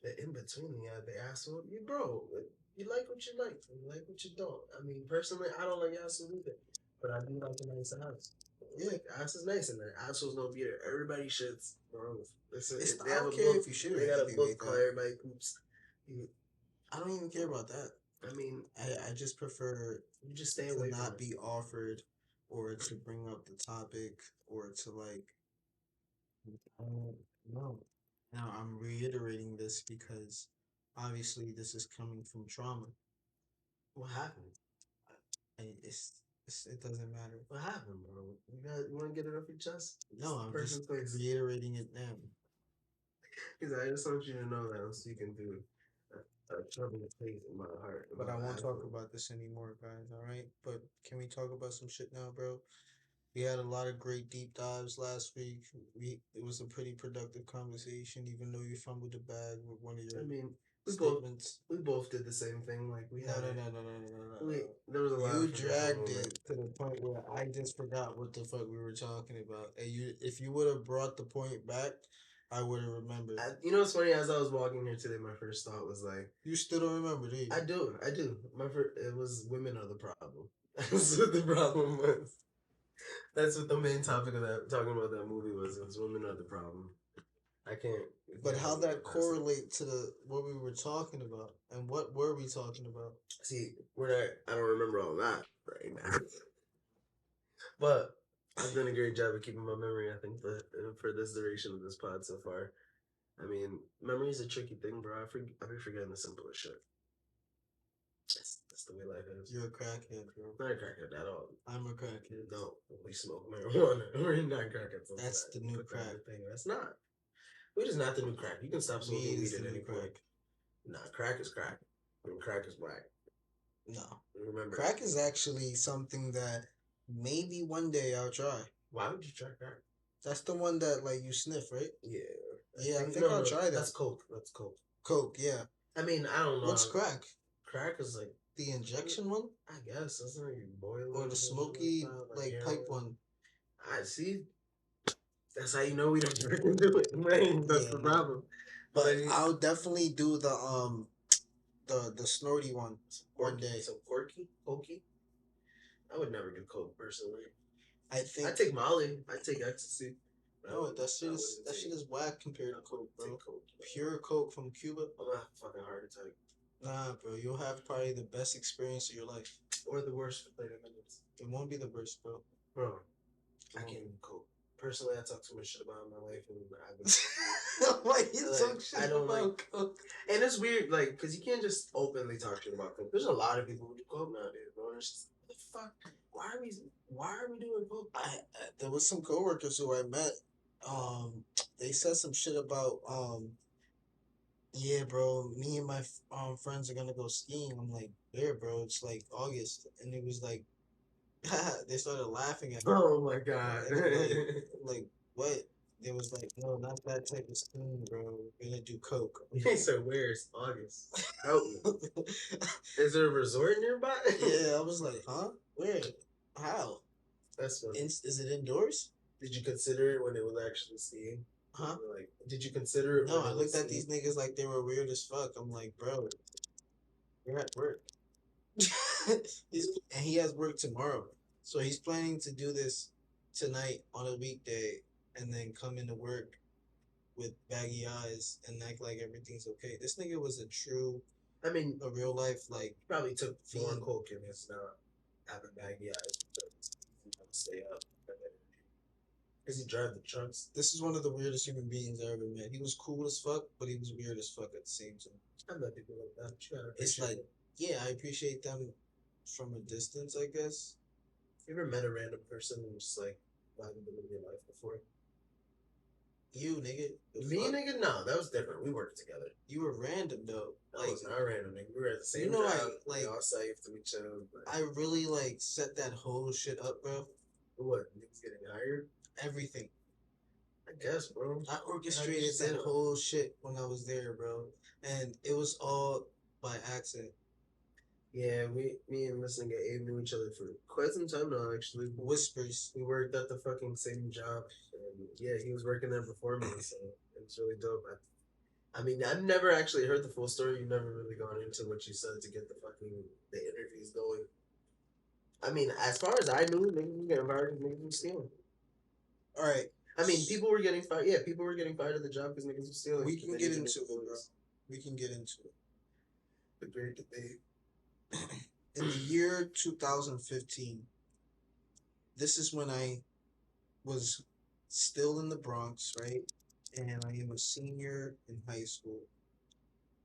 The in between the asshole, bro. You like what you like, you like what you don't. I mean, personally, I don't like asshole either, but I do like a nice ass. Yeah, ass is nice, and the assholes don't be there. Everybody shits, bro. I don't care if you shit. They got a book called Everybody Poops. I don't even care about that. I mean, I just prefer you just stay away to from not be offered, or to bring up the topic, or to like. No. Now I'm reiterating this because obviously this is coming from trauma. What happened? It doesn't matter. What happened, bro? You want to get it off your chest? No, I'm just reiterating it now. Because I just want you to know that I'm speaking through a troubling place in my heart. But I won't talk about this anymore, guys. All right. But can we talk about some shit now, bro? We had a lot of great deep dives last week. It was a pretty productive conversation, even though you fumbled the bag with one of your statements. We both did the same thing. Like we had no. There was a lot. You dragged it to the point where I just forgot what the fuck we were talking about. And if you would have brought the point back, I would have remembered. You know what's funny? As I was walking here today, my first thought was like, you still don't remember, do you? I do. It was women are the problem. That's what the problem was. That's what the main topic of that talking about that movie was. It was women are the problem. I can't. But how that correlate to what we were talking about, and what were we talking about? See, I don't remember all that right now. But I've done a great job of keeping my memory. I think for this duration of this pod so far, I mean, memory is a tricky thing, bro. I be forgetting the simplest shit. That's the way life is. You're a crackhead, bro. Not a crackhead at all. I'm a crackhead. No, we smoke marijuana. We're not crackheads. That's the new crack thing. That's not. Weed is not the new crack. You can stop smoking weed at any point. Nah, crack is crack. And crack is black. No. Remember, crack is actually something that maybe one day I'll try. Why would you try crack? That's the one that like you sniff, right? Yeah. I think I'll try that. That's coke. Coke, yeah. I mean, I don't know. What's crack? Crack is like the injection one? I guess. That's like you boil or the smoky like pipe one. I see. That's how you know we don't freaking do it, man. That's the problem. But I'll definitely do the snorty one one day. So pokey. I would never do coke personally. I take Molly. I take ecstasy. No, that shit is whack compared to coke, bro. Pure coke from Cuba. I'm gonna have a fucking heart attack. Nah, bro. You'll have probably the best experience of your life, or the worst for 30 minutes. It won't be the worst, bro. I can't do coke. Personally, I talk too much shit about my life, and I've been. Why you talk shit about coke? And it's weird, like, because you can't just openly talk shit about coke. There's a lot of people who do coke nowadays, bro. It's just, what the fuck? Why are we doing coke? There was some coworkers who I met. They said some shit about yeah, bro. Me and my friends are gonna go skiing. I'm like, where, bro? It's like August, and it was like. They started laughing at me. Oh my god! like what? It was like, no, not that type of skiing, bro. We're gonna do coke. So where's August? Help me. Is there a resort nearby? Yeah, I was like, huh? Where? How? That's funny. Is it indoors? Did you consider it when it was actually skiing? Huh? Like, did you consider it No, when I it was looked at these skiing? niggas like they were weird as fuck. I'm like, bro, you're at work. And he has work tomorrow. So he's planning to do this tonight on a weekday and then come into work with baggy eyes and act like everything's okay. This nigga was a true, I mean, a real life, like, probably took more fiend. coke and it's not having baggy eyes because he had to stay up. Because he drive the trucks. This is one of the weirdest human beings I ever met. He was cool as fuck, but he was weird as fuck at the same time. I met people like that. You gotta It's appreciate like, it. yeah, I appreciate them from a distance, I guess. You ever met a random person and just like haven't been in your life before? You, nigga. Me, nigga, no, that was different. We worked together. You were random, though. That was not random, nigga. We were at the same you know, job. like, we all saved to each other. I really, like, set that whole shit up, bro. What? Niggas getting hired? Everything. I guess, bro. I orchestrated that whole shit when I was there, bro. And it was all by accident. Yeah, me and this nigga Abe knew each other for quite some time now, actually. Whispers. We worked at the fucking same job. And yeah, he was working there before me, so it was really dope. I mean, I've never actually heard the full story. You've never really gone into what you said to get the interviews going. I mean, as far as I knew, niggas were getting fired because niggas were stealing. All right. I mean, people were getting fired. Yeah, people were getting fired at the job because niggas were stealing. We can get into it, bro. We can get into it. The great debate. In the year 2015, this is when I was still in the Bronx, right? And I am a senior in high school.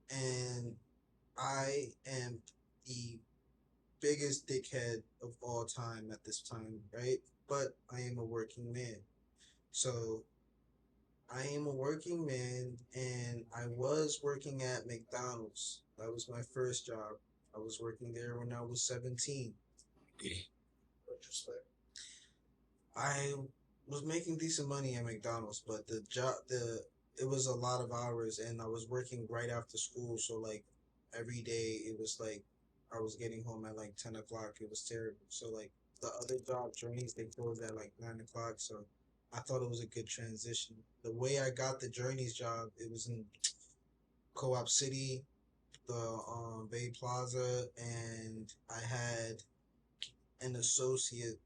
And I am the biggest dickhead of all time at this time, right? But I am a working man. So I am a working man and I was working at McDonald's. That was my first job. I was working there when I was 17. Retrospect. I was making decent money at McDonald's, but it was a lot of hours and I was working right after school, so like every day it was like I was getting home at like 10 o'clock. It was terrible. So like the other job journeys they closed at like 9 o'clock, so I thought it was a good transition. The way I got the journeys job, it was in Co-op City, the Bay Plaza, and I had an associate,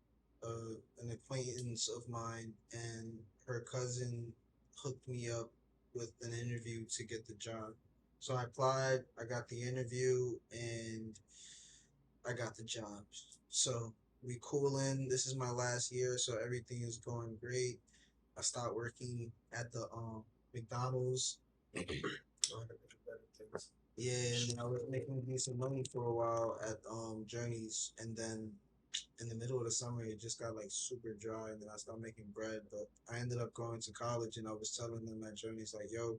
an acquaintance of mine, and her cousin hooked me up with an interview to get the job. So I applied, I got the interview, and I got the job. So we cooling. This is my last year, so everything is going great. I stopped working at the McDonald's. Yeah, and I was making decent money for a while at Journeys, and then in the middle of the summer it just got like super dry, and then I started making bread. But I ended up going to college, and I was telling them at Journeys like, "Yo,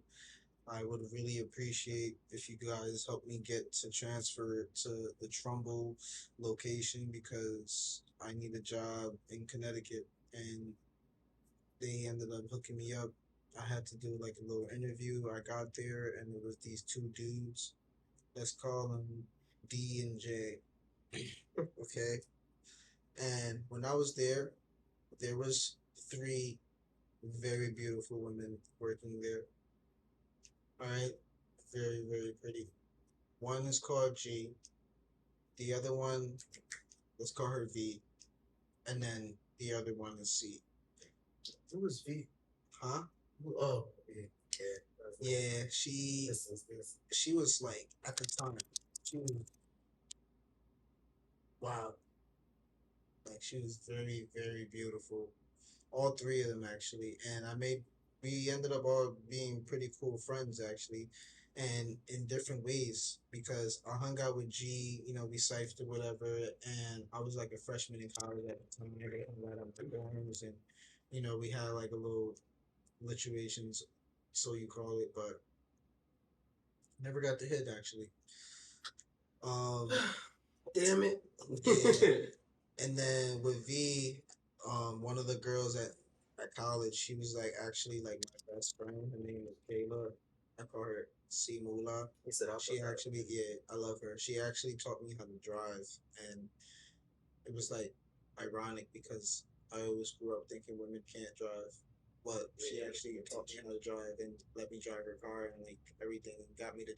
I would really appreciate if you guys help me get to transfer to the Trumbull location because I need a job in Connecticut." And they ended up hooking me up. I had to do like a little interview. I got there, and it was these two dudes. Let's call them D and J. Okay. And when I was there was three very beautiful women working there. All right, very very pretty. One is called G. The other one, let's call her V, and then the other one is C. Who was V? Huh? Oh, yeah. Yeah, she was like at the time, she was wow, like she was very very beautiful. All three of them actually, and we ended up all being pretty cool friends actually, and in different ways because I hung out with G, we cyphed or whatever, and I was like a freshman in college at the time. I hung out at the dorms, and we had like a little situations, so you call it, but never got the hit actually. Um, Damn it. Yeah. And then with V, one of the girls at college, she was like actually like my best friend. Her name was Kayla. I call her C Mula. He said, She actually, yeah, I love her. She actually taught me how to drive, and it was like ironic because I always grew up thinking women can't drive, but she actually taught me how to drive and let me drive her car and like everything and got me to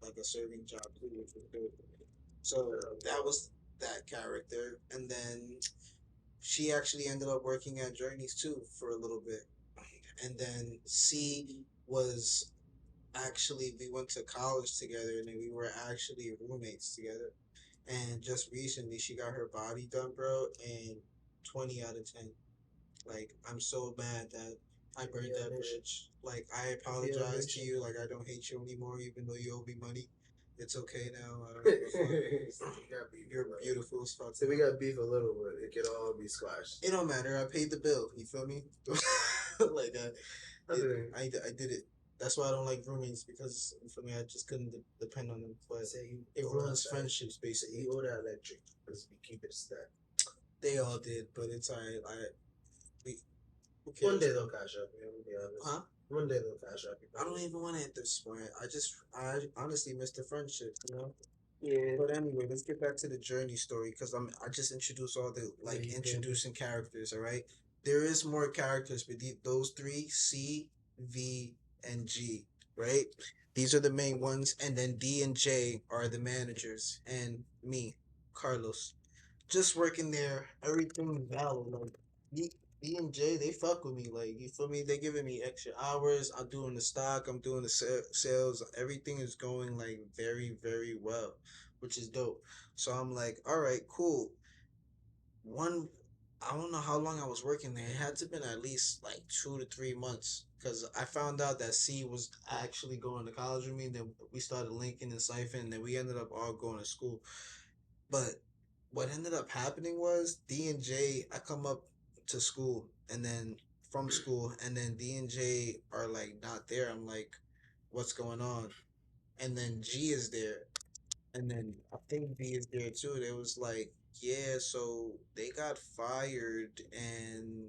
like a serving job too, which was good. So that was that character, and then she actually ended up working at Journeys too for a little bit, and then C was actually we went to college together and then we were actually roommates together. And just recently, she got her body done, bro, and 20 out of 10. Like, I'm so mad that I burned that bridge. Like, I apologize to you. Like, I don't hate you anymore, even though you owe me money. It's okay now. I don't give a fuck. You're beautiful as fuck. So we got beef a little bit. It could all be squashed. It don't matter. I paid the bill. You feel me? Like, I did it. That's why I don't like roommates because for me, I just couldn't depend on them. But it ruins friendships, basically. You owe that electric. Let's keep it stat. They all did, but it's alright. We who cares? One day they'll cash up. You know, to be honest. Huh? One day they'll cash up. I don't even want it at this point. I honestly miss the friendship, you know. Yeah. But anyway, let's get back to the journey story because I just introduced all the like introducing characters. All right, there is more characters, but those three C, V, and G, right? These are the main ones, and then D and J are the managers, and me, Carlos, just working there. Everything valid. Like B, B and J, they fuck with me. Like you feel me? They giving me extra hours. I'm doing the stock. I'm doing the sales. Everything is going like very very well, which is dope. So I'm like, all right, cool. One, I don't know how long I was working there. It had to been at least like 2 to 3 months because I found out that C was actually going to college with me. Then we started linking and siphoning, and then we ended up all going to school. But what ended up happening was D and J. I come up to school and then from school, and then D and J are like not there. I'm like, what's going on? And then G is there, and then I think V is there too. They was like, yeah, so they got fired, and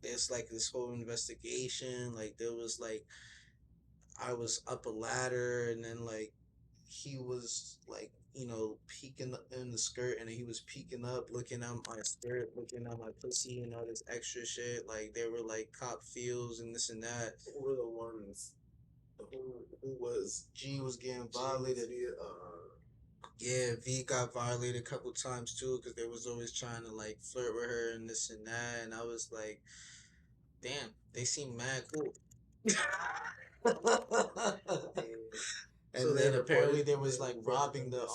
there's like this whole investigation. Like there was like I was up a ladder, and then like he was like, peeking in the skirt, and he was peeking up, looking at my skirt, looking at my pussy, and all this extra shit. Like they were like cop feels and this and that. Who were the ones? Who was G was getting violated. Yeah, V got violated a couple times too because they was always trying to like flirt with her and this and that, and I was like, damn, they seem mad cool. And so then apparently there was like robbing the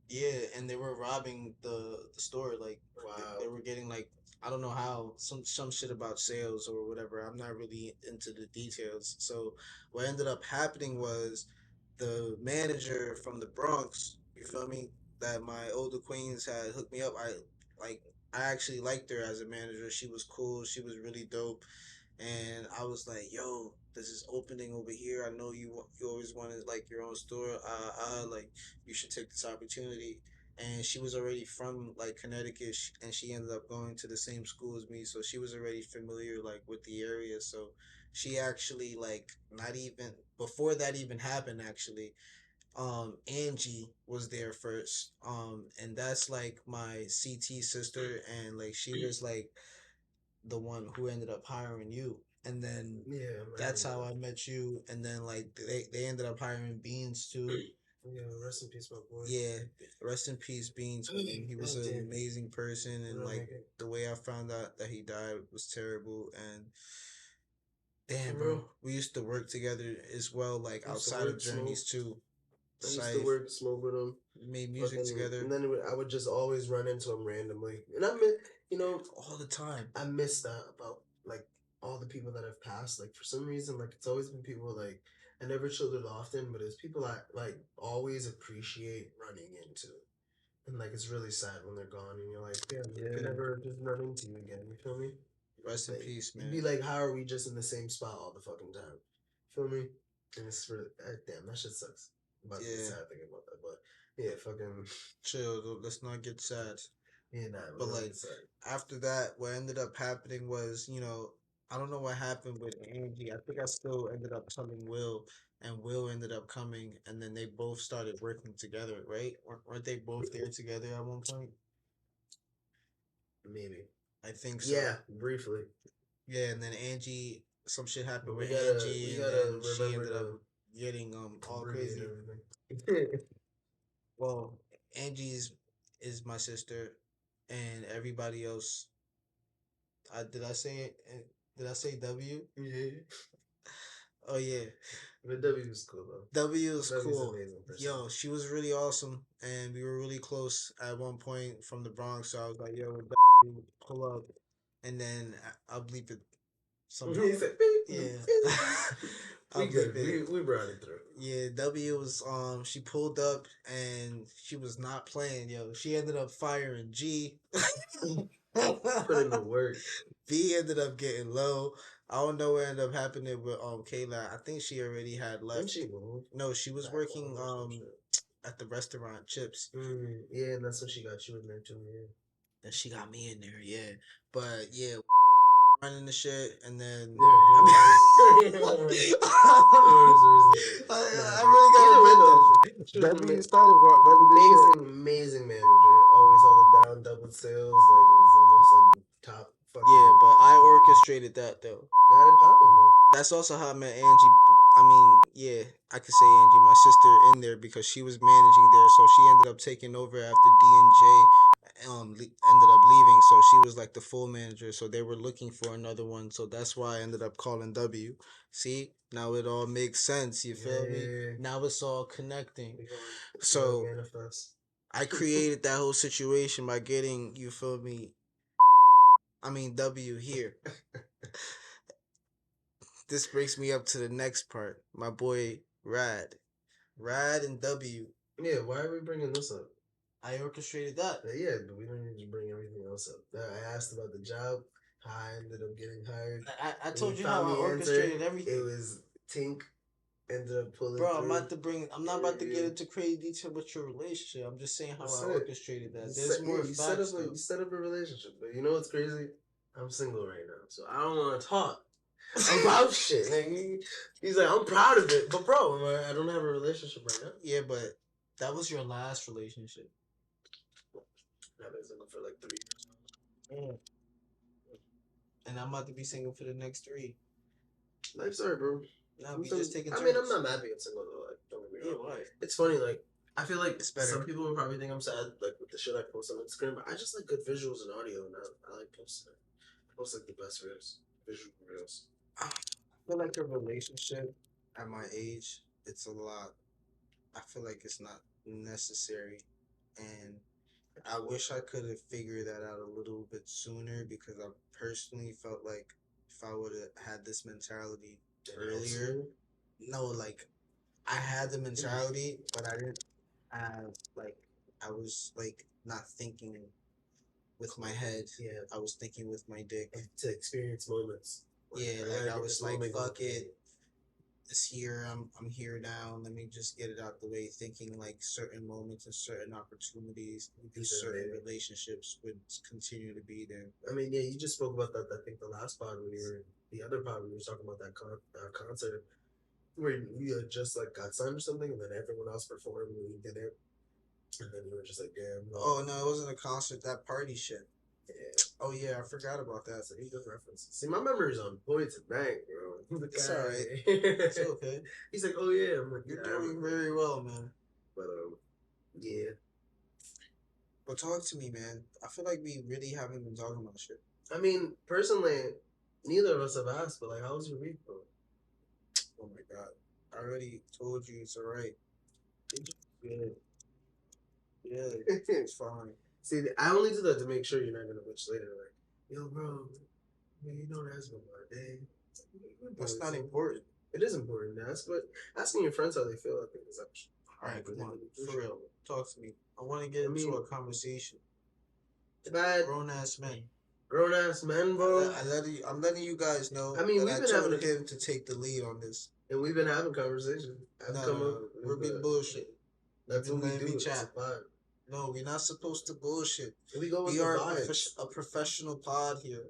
yeah, and they were robbing the store. Like wow. They were getting like I don't know how some shit about sales or whatever. I'm not really into the details. So what ended up happening was the manager from the Bronx, you feel me, that my older queens had hooked me up. Like I actually liked her as a manager. She was cool. She was really dope. And I was like, "Yo, this is opening over here. I know you always wanted like your own store. Like you should take this opportunity." And she was already from like Connecticut, and she ended up going to the same school as me, so she was already familiar like with the area. So she actually like not even before that even happened. Actually, Angie was there first, and that's like my CT sister, and like she was like the one who ended up hiring you. And then yeah, that's how I met you. And then like they ended up hiring Beans too. Yeah, rest in peace, my boy. Yeah, rest in peace, Beans. Man. He was an amazing person, and like the way I found out that he died was terrible. And damn, bro, we used to work together as well, like outside of Journeys too. I used to work, smoke with him, made music together, and then I would just always run into him randomly, and all the time. I miss that about like all the people that have passed. Like for some reason, like it's always been people like I never chilled with often, but it's people I like always appreciate running into, and like it's really sad when they're gone, and you're like, damn, I could never just run into you again. You feel me? Rest in peace, man. You'd be like, how are we just in the same spot all the fucking time? Feel me? And it's really damn, that shit sucks. About to be sad thinking about that, but yeah, fucking chill. Let's not get sad. Yeah, nah, but like after that, what ended up happening was, I don't know what happened with Angie. I think I still ended up telling Will, and Will ended up coming, and then they both started working together, right? Weren't they both there together at one point? Maybe. I think so. Yeah, briefly. Yeah, and then Angie, some shit happened We with gotta Angie, we and gotta then she remember ended up to getting all abbreviate crazy. everything. Well, Angie's is my sister, and everybody else. Did I say it? Did I say W? Yeah. Oh yeah, But W is cool though. W is W's cool. amazing person. Yo, she was really awesome, and we were really close at one point from the Bronx. So I was like, "Yo, W, pull up," and then I'll bleep it somehow. He said, beep, Yeah, beep. I'll We good. bleep it. We brought it through. Yeah, W was she pulled up and she was not playing, yo. She ended up firing G. Put in the work. B ended up getting low. I don't know what ended up happening with Kayla. I think she already had left. Didn't she move? No, she was Back working home or some shit. at the restaurant Chips. Yeah, and that's when she got you in there too. Yeah. Then she got me in there, yeah. But yeah, running the shit, and then I really got to admit that. Started running the shit. Amazing manager. Always held it down, double sales. Like it was almost like top. Yeah, but I orchestrated that though. Got it popping though. That's also how I met Angie. I mean, yeah, I could say Angie, my sister, in there because she was managing there, so she ended up taking over after D and J ended up leaving. So she was like the full manager. So they were looking for another one. So that's why I ended up calling W. See, now it all makes sense. You feel me? Now it's all connecting. So I created that whole situation by getting, you feel me? I mean, W here. This brings me up to the next part. My boy Rad. Rad and W. Yeah, why are we bringing this up? I orchestrated that. Yeah, but we don't need to bring everything else up. I asked about the job, how I ended up getting hired. I told you how I orchestrated everything. It was Tink ended up pulling Bro, through. I'm not about to get into crazy detail with your relationship. I'm just saying how I orchestrated that. There's more facts. You set up a relationship, but you know what's crazy? I'm single right now, so I don't want to talk about shit. Like, he's like, I'm proud of it, but bro, I don't have a relationship right now. Yeah, but that was your last relationship. I've been single for like 3 years now. Yeah. And I'm about to be single for the next 3. Life's hard, bro. No, we just taking turns. I mean, I'm not mad being single though. Like, don't get me wrong. Yeah, why? It's funny. Like, I feel like some people would probably think I'm sad, like with the shit I post on Instagram. But I just like good visuals and audio, and I like posting it. I post like the best reels, visual reels. I feel like a relationship at my age, it's a lot. I feel like it's not necessary, and I wish I could have figured that out a little bit sooner because I personally felt like if I would have had this mentality earlier, no, like I had the mentality, but I didn't have like I was like not thinking with my head. Yeah, I was thinking with my dick to experience moments. Yeah, like I was like, fuck it. It's here. I'm here now. Let me just get it out the way. Thinking like certain moments and certain opportunities and certain relationships would continue to be there. I mean, yeah, you just spoke about that. I think the last pod when you were the other pod when you were talking about that concert where you had just like got signed or something, and then everyone else performed and you did it, and then you were just like, damn. Oh no, it wasn't a concert. That party shit. Yeah. Oh yeah, I forgot about that. That's a good reference. See, my memory's on point tonight, bro. It's alright. It's okay. He's like, oh yeah. I'm like, you're doing very well, man. But yeah. But talk to me, man. I feel like we really haven't been talking about shit. I mean, personally, neither of us have asked, but like, how was your week, bro? Oh my god. I already told you it's alright. Good. Yeah, it's fine. See, I only do that to make sure you're not gonna bitch later. Like, yo, bro, man, you don't ask me about a day. That's not important. It is important to ask, but asking your friends how they feel, I think, is actually. All right, come on, for real. Talk to me. I want to get into a conversation. Bad grown ass men. Grown ass men, bro. I'm letting you guys know. I mean, we've been having him to take the lead on this, and we've been having conversations. We're being bullshit. That's what we do. Chat. No, we're not supposed to bullshit. We are a professional pod here.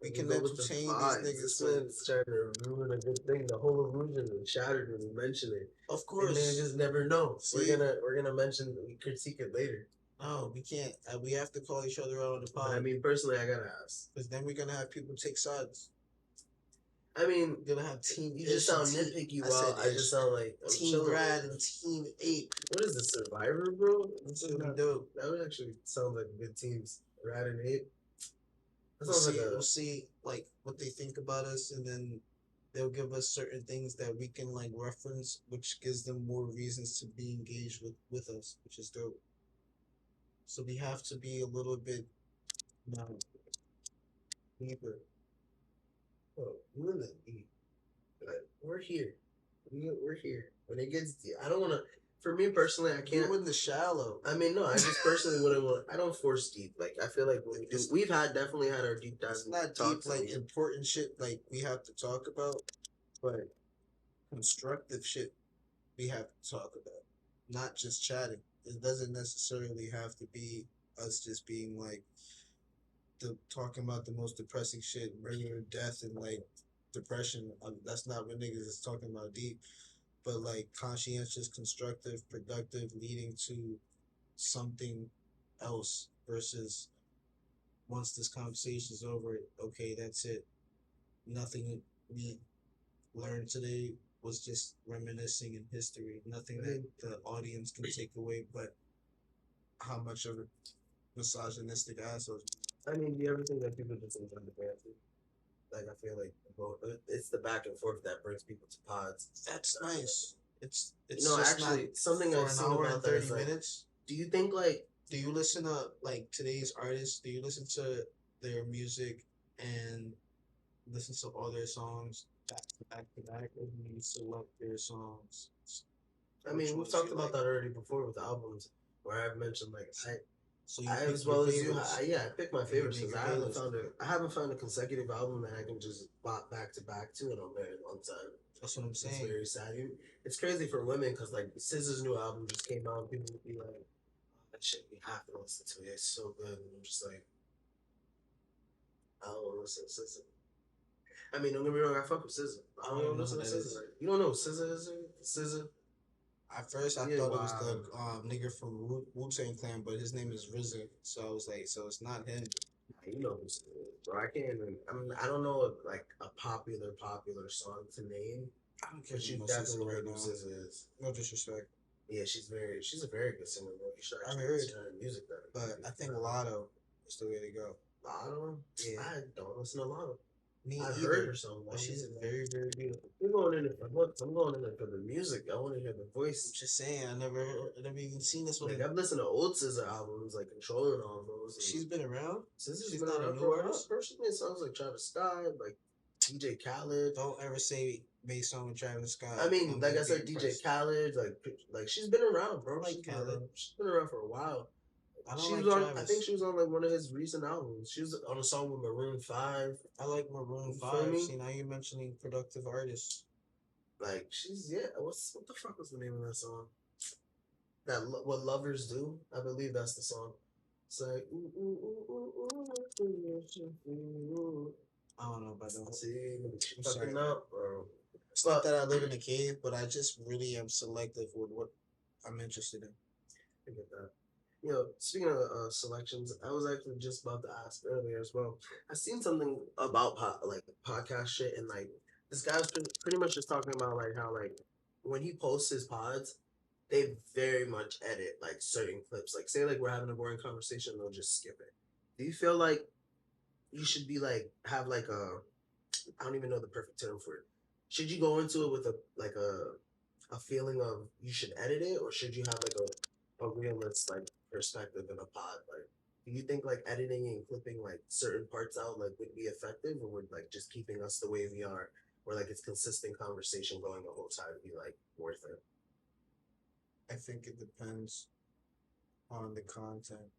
We can entertain these niggas. It's trying to ruin a good thing. The whole illusion is shattered when we mention it. Of course, and they just never know. See? We're gonna mention. We critique it later. No, we can't. We have to call each other out on the But I pod mean, personally, I gotta ask. because then we're gonna have people take sides. I mean, We're gonna have Team you just Ish and sound Team. nitpicky. I While said I just Ish. sound like I'm Team chilling. Brad and Team Ape. What is this, Survivor, bro? That's That's what we not, do. that would actually sound like good teams. Rat and Ape. That We'll sounds like see. a. We'll see like what they think about us, and then they'll give us certain things that we can like reference, which gives them more reasons to be engaged with us, which is dope. So we have to be a little bit, you know, deeper. Oh, you in the deep. Like, we're here. We're here. When it gets deep, I don't want to. For me personally, I can't. You in the shallow. I mean, no, I just personally wouldn't want. I don't force deep. Like, I feel like when we do, It's we've had definitely had our deep it's dive not deep talks, like and important shit like we have to talk about, but constructive shit we have to talk about. Not just chatting. It doesn't necessarily have to be us just being like talking about the most depressing shit, regular death and like depression. That's not what niggas is talking about deep. But like conscientious, constructive, productive, leading to something else versus once this conversation is over, okay, that's it. Nothing we learned today was just reminiscing in history. Nothing that the audience can take away, but how much of a misogynistic assholes. I mean, do you ever think that people just enjoy the banter? Like, I feel like it's the back and forth that brings people to pods. That's nice. You It's know, just not actually, something for I've an seen hour and about that is 30 minutes. do you think like Do you listen to like today's artists? Do you listen to their music and listen to all their songs back to back to back, or do you select their songs? I Which mean, we've ones talked you about like? that already before with albums, where I've mentioned like So you I pick as your well as you, favorites yeah, I pick my and you favorites make because your playlist. I haven't found a consecutive album that I can just bop back to back to in a very long time. That's what I'm It's saying. very sad. It's crazy for women because like SZA's new album just came out, and people would be like, oh, "That shit we have to listen to it. It's so good." And I'm just like, I don't want to listen to SZA. I mean, don't get me wrong, I fuck with SZA. I I don't don't want even to know who listen to that SZA. is. Like, you don't know who SZA is? SZA? At first, I Yeah, thought it was the wow. nigga from Wu Tang Clan, but his name is RZA. So I was like, so it's not him. You know who SZA is, bro. I can't even. I mean, I don't know like a popular song to name, I don't care but if you you know definitely SZA know right who now. SZA is. No disrespect. Yeah, she's a very good singer, bro. You should I actually heard, listen to her music then. but I think Lotto is the way to go. Lotto? Yeah, I don't listen to Lotto. me I've heard either. her song. But she's very beautiful. I'm going in it for looks. I'm going in it for the music. I want to hear the I'm voice. just saying, I never even seen this Like woman. I've listened to old SZA albums, like Controlling all those. And She's been around. SZA's She's been not a around new for a while. artist. Personally, it sounds like Travis Scott, like DJ Khaled. Don't ever say based on with Travis Scott. I mean, I'm like gonna I be said, DJ impressed. Khaled, like she's been around, I bro. like Khaled. She's been around for a while. I don't She like was on. I think Travis. she was on like one of his recent albums. She was on a song with Maroon Five. I like Maroon You feel Five. me? See, now you're mentioning productive artists. Like she's yeah. What the fuck was the name of that song? What lovers do. I believe that's the song. It's like ooh ooh ooh ooh ooh ooh. I don't know about that. See, she I'm sorry. fucking up, bro. It's not But that I live in a cave, but I just really am selective with what I'm interested in. I get that. You know, speaking of selections, I was actually just about to ask earlier as well. I seen something about like podcast shit, and like this guy was pretty much just talking about like how like when he posts his pods, they very much edit like certain clips. Like say like we're having a boring conversation, they'll just skip it. Do you feel like you should be like have like a I don't even know the perfect term for it. Should you go into it with a feeling of you should edit it, or should you have like a realist like perspective in a pod? Like, do you think like editing and clipping like certain parts out like would be effective, or would like just keeping us the way we are, where like it's consistent conversation going the whole time be like worth it? I think it depends on the content.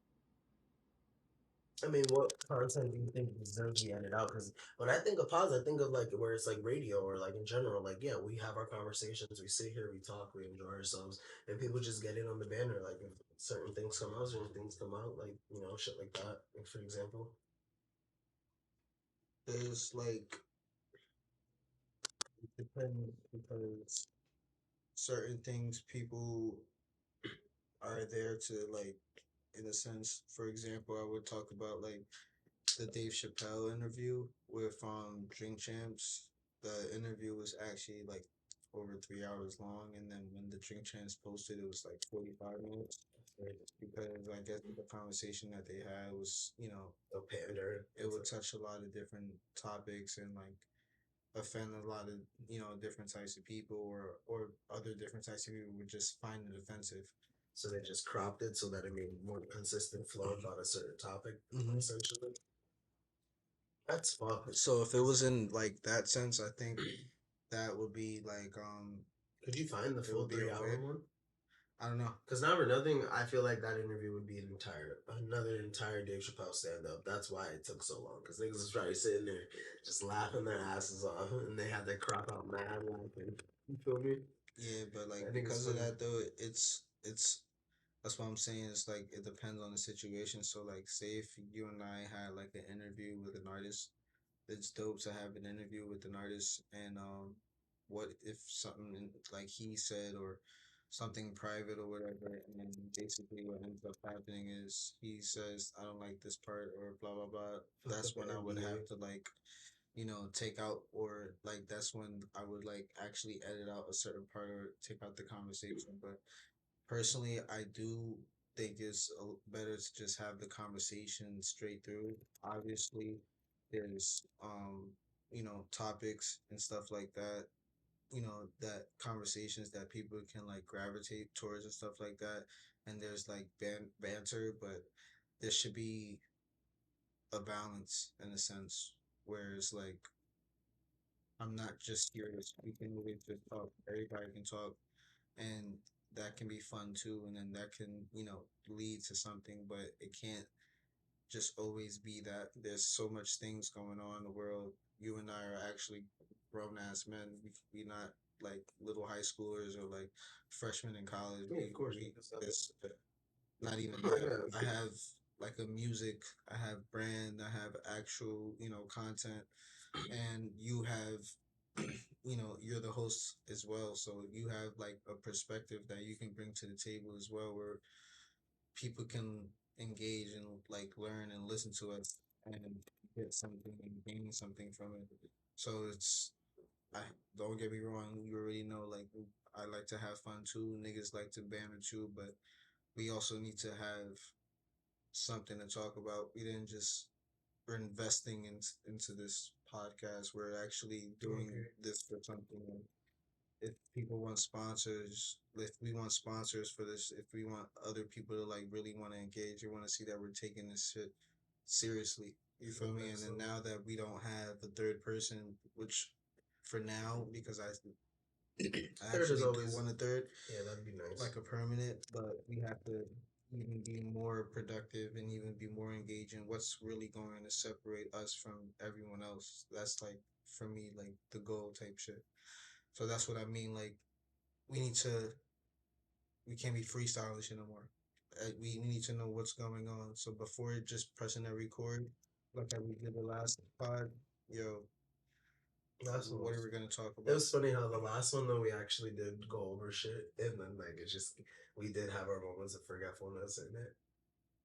I mean, what content do you think deserves to be edited out? Because when I think of pods, I think of like where it's like radio or like in general, like yeah, we have our conversations, we sit here, we talk, we enjoy ourselves, and people just get in on the banner. Like if certain things come out, certain things come out, like you know, shit like that. Like, for example, There's like it depends because certain things people are there to like in a sense. For example, I would talk about like the Dave Chappelle interview with Drink Champs. The interview was actually like over 3 hours long, and then when the Drink Champs posted, it was like 45 minutes. Right. Because I guess the conversation that they had was, The pander. it would touch a lot of different topics and like offend a lot of different types of people, or other different types of people would just find it offensive. So they just cropped it so that it made more consistent flow about a certain topic, essentially. That's fucked. So if it was in like that sense, I think that would be like Could you find the it full would be 3 hour okay. one? I don't know. Because not for nothing, I feel like that interview would be another entire Dave Chappelle stand up. That's why it took so long. Because niggas was probably sitting there just laughing their asses off, and they had to crop out mad laughing. You feel me? Yeah, but I like think it's because of funny. that though, it's that's what I'm saying. It's like it depends on the situation. So like, say if you and I had like an interview with an artist, it's dope to have an interview with an artist, and what if something like he said or something private or whatever, and then basically what ends up happening is he says I don't like this part or blah blah blah. Fuck up That's the when I would NDA. have to like take out, or like that's when I would like actually edit out a certain part or take out the conversation. But personally, I do think it's better to just have the conversation straight through. Obviously, there's topics and stuff like that. That conversations that people can like gravitate towards and stuff like that. And there's like banter, but there should be a balance in a sense where it's like I'm not just here to speak and really just talk. Everybody can talk, and that can be fun too. And then that can, lead to something, but it can't just always be that. There's so much things going on in the world. You and I are actually grown ass men. We not like little high schoolers or like freshmen in college. Yeah, of course. It's not even that. I Yeah. have like a music. I have brand. I have actual, content, and you have you're the host as well, so you have like a perspective that you can bring to the table as well, where people can engage and like learn and listen to us and get something and gain something from it. So it's I don't get me wrong, you already know like I like to have fun too, niggas like to banter too, but we also need to have something to talk about. We didn't just we're investing into this podcast. We're actually doing Okay. this for something. If people want sponsors, if we want sponsors for this, if we want other people to like really want to engage, or want to see that we're taking this shit seriously. You feel me? And then now that we don't have a third person, which for now, because I Third is actually do always. want a third, Yeah, that'd be nice. like a permanent, but we have to even be more productive and even be more engaging. What's really going to separate us from everyone else? That's like for me, like the goal type shit. So that's what I mean. Like we need to, we can't be freestyling shit no more. We need to know what's going on. So before just pressing that record, like how we did the last pod, yo, Last one what are was. we gonna talk It about? was funny how the last one though we actually did go over shit, and then like it just we did have our moments of forgetfulness in it.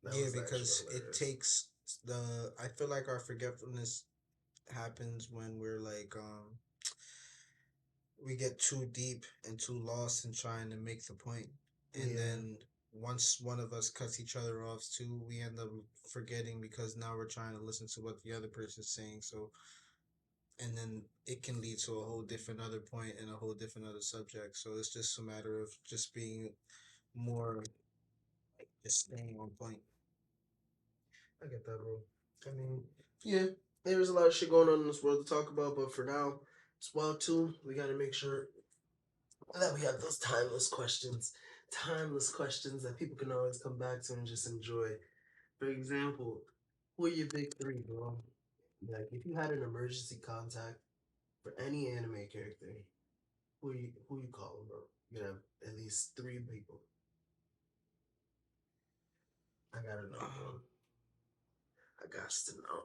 That Yeah, was actually because it hilarious. takes I feel like our forgetfulness happens when we're like we get too deep and too lost in trying to make the point, and Yeah, then once one of us cuts each other off too, we end up forgetting because now we're trying to listen to what the other person's saying. So, and then it can lead to a whole different other point and a whole different other subject. So it's just a matter of just being more, just staying on point. I get that, bro. I mean, yeah, there's a lot of shit going on in this world to talk about, but for now, it's well too. We gotta make sure that we have those timeless questions that people can always come back to and just enjoy. For example, who are your big three, bro? Like, if you had an emergency contact for any anime character, who you calling, bro? You have at least three people. I gotta know, bro. Um, I got to know.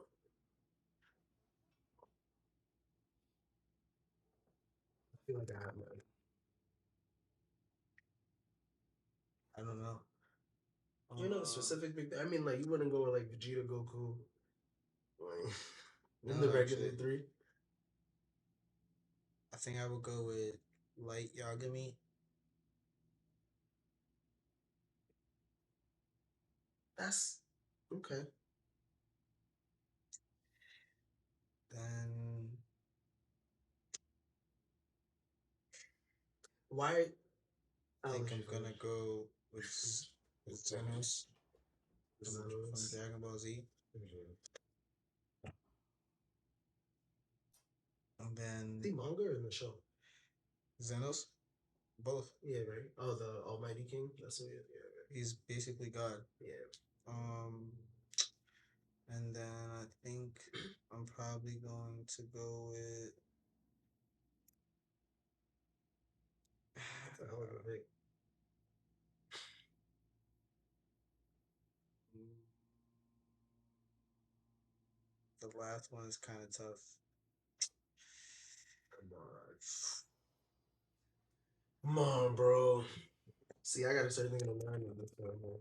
I feel like I have mine. I don't know. You know, a specific big. I mean, like you wouldn't go with like Vegeta, Goku, like in the No, regular actually, three. I think I would go with Light Yagami. That's okay. Then Why? I I'll think let I'm you gonna finish. go with Zenos from Zenos. Dragon Ball Z, and then The manga or in the show? Zenos, both. Yeah, right. Oh, the Almighty King. That's what. Yeah, He's basically God. yeah. Um, and then I think I'm probably going to go with That's a hell of a pick. the last one is kind of tough. Come on. Come on, bro. See, I gotta start thinking of mine with this one, man.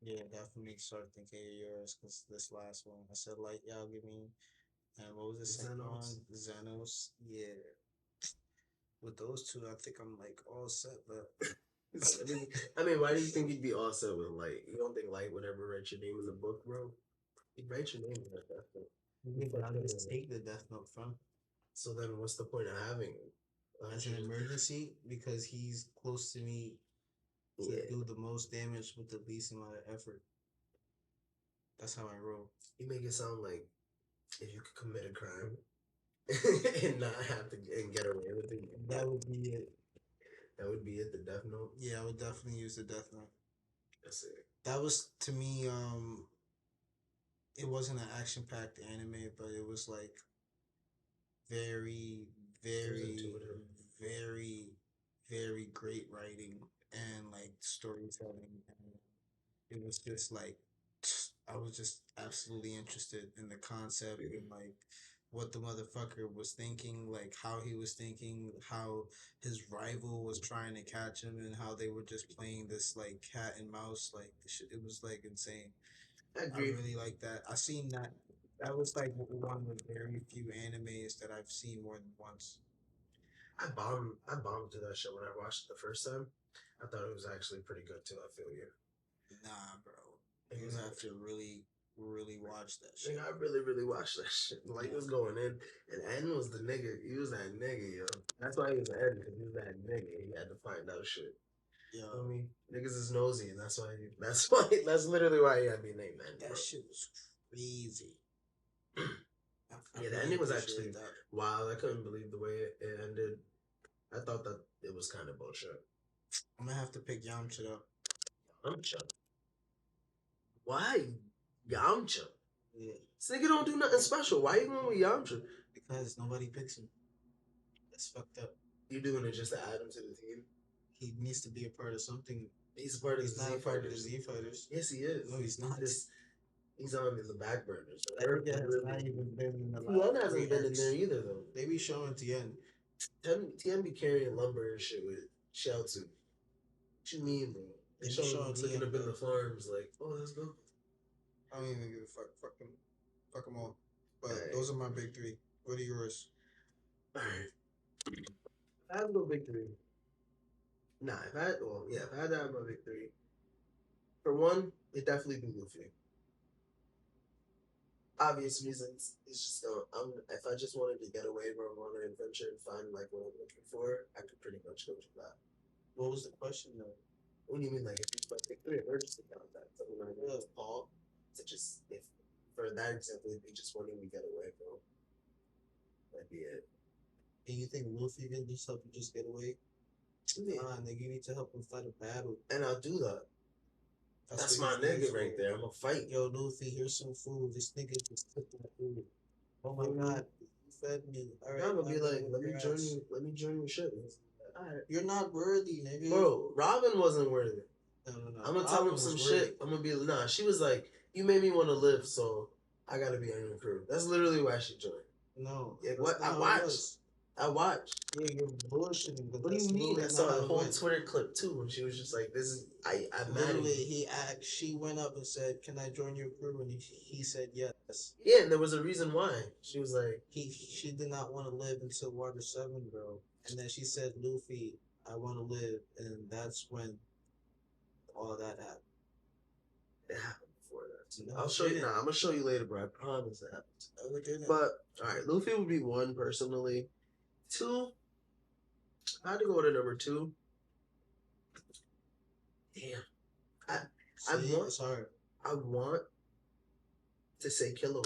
Yeah, definitely start thinking of yours because this last one I said Light Yagami, and what was the second Zenos. one? Xenos. Yeah, with those two, I think I'm like all set. But I mean, why do you think you'd be all set with Light? You don't think Light would ever write your name in the book, bro? He'd write your name in that death note. but I just take the Death Note from So then, what's the point of having it? as an emergency because he's close to me to Yeah, do the most damage with the least amount of effort. That's how I roll. you make it sound like if you could commit a crime and not have to and get away with it, That would be it. that would be it. The Death Note. Yeah, I would definitely use the Death Note. That's it. That was to me. It wasn't an action packed anime, but it was like very, very, very, very great writing and like storytelling. And it was just like I was just absolutely interested in the concept and like what the motherfucker was thinking, like how he was thinking, how his rival was trying to catch him, and how they were just playing this like cat and mouse. Like the shit, it was like insane. I I agree. really like that. I seen that. That was like one of the very few animes that I've seen more than once. I bombed to that show when I watched it the first time. I thought it was actually pretty good too. I feel you. Nah, bro. It You was, have to really, really watch that shit. I really watched that shit. Like Yeah. it was going in, and N was the nigga. He was that nigga, yo. That's why he was N because he was that nigga. He had to find out shit. You know what I Yo, mean? Niggas is nosy, and that's why. That's why. That's literally why he had me named N, that bro. shit was crazy. I Yeah, the really ending was appreciate actually that. wild. I couldn't believe the way it ended. I thought that it was kind of bullshit. I'm gonna have to pick Yamcha though. Yamcha. Why Yamcha? Yeah, This nigga don't do nothing special. Why you going with Yamcha? because nobody picks him. That's fucked up. You doing it just to add him to the team? He needs to be a part of something. He's a part of He's the not Z a part of the Fighters. Z Fighters. Yes, he is. No, he's not. He's on in the back burners. That nigga has not even been in the Tien last three hasn't been in arcs. there either though. They be showing Tien. Tien be carrying lumber and shit with Shiaozu. What you mean, bro? They They be show him showing looking Tien, up in bro. the farms like, oh, let's go. I don't even give a fuck. Fuck them all. But Alright. those are my big three. What are yours? Alright. I have no big three. Nah, if I had to have my big three. For one, it definitely be Luffy. Obvious reasons. It's just if I just wanted to get away from on an adventure and find like what I'm looking for, I could pretty much go to that. What was the question though? What do you mean, like if it's my big three emergency contact? Something like that. Paul to just if for that example, it'd be just wanting to get away, bro. That'd be it. And you think Luffy can just help you just get away? Yeah. Nah, nigga, you need to help him fight a battle. And I'll do that. That's what my he's nigga for. right there. I'm gonna fight. Yo, Luffy, here's some food. This nigga just took my food. Oh my god, you fed me. All right, I'm gonna be like, let me congrats. join you. Let me join your ship. Alright. You're not worthy, nigga. Bro, Robin wasn't worthy. No. I'm gonna tell him some shit. I'm gonna be nah. She was like, you made me want to live, so I gotta be on your crew. That's literally why she joined. No. Yeah, what I watched. I watched. Yeah, you're bullshitting, but What do you that's mean? I literally not saw how a it whole went. Twitter clip too, and she was just like, "This is I'm mad at Literally, you." he asked. She went up and said, "Can I join your crew?" And he said yes. Yeah, and there was a reason why. She was like, She did not want to live until Water 7, bro. And then she said, "Luffy, I want to live," and that's when all that happened. "It happened before that too." No, I'll it show you. didn't. Nah, I'm gonna show you later, bro. I promise it happened. No, it didn't. But all right, Luffy would be one personally. Two, I had to go to number two. Damn, I I See, want it's hard. I want to say Killer.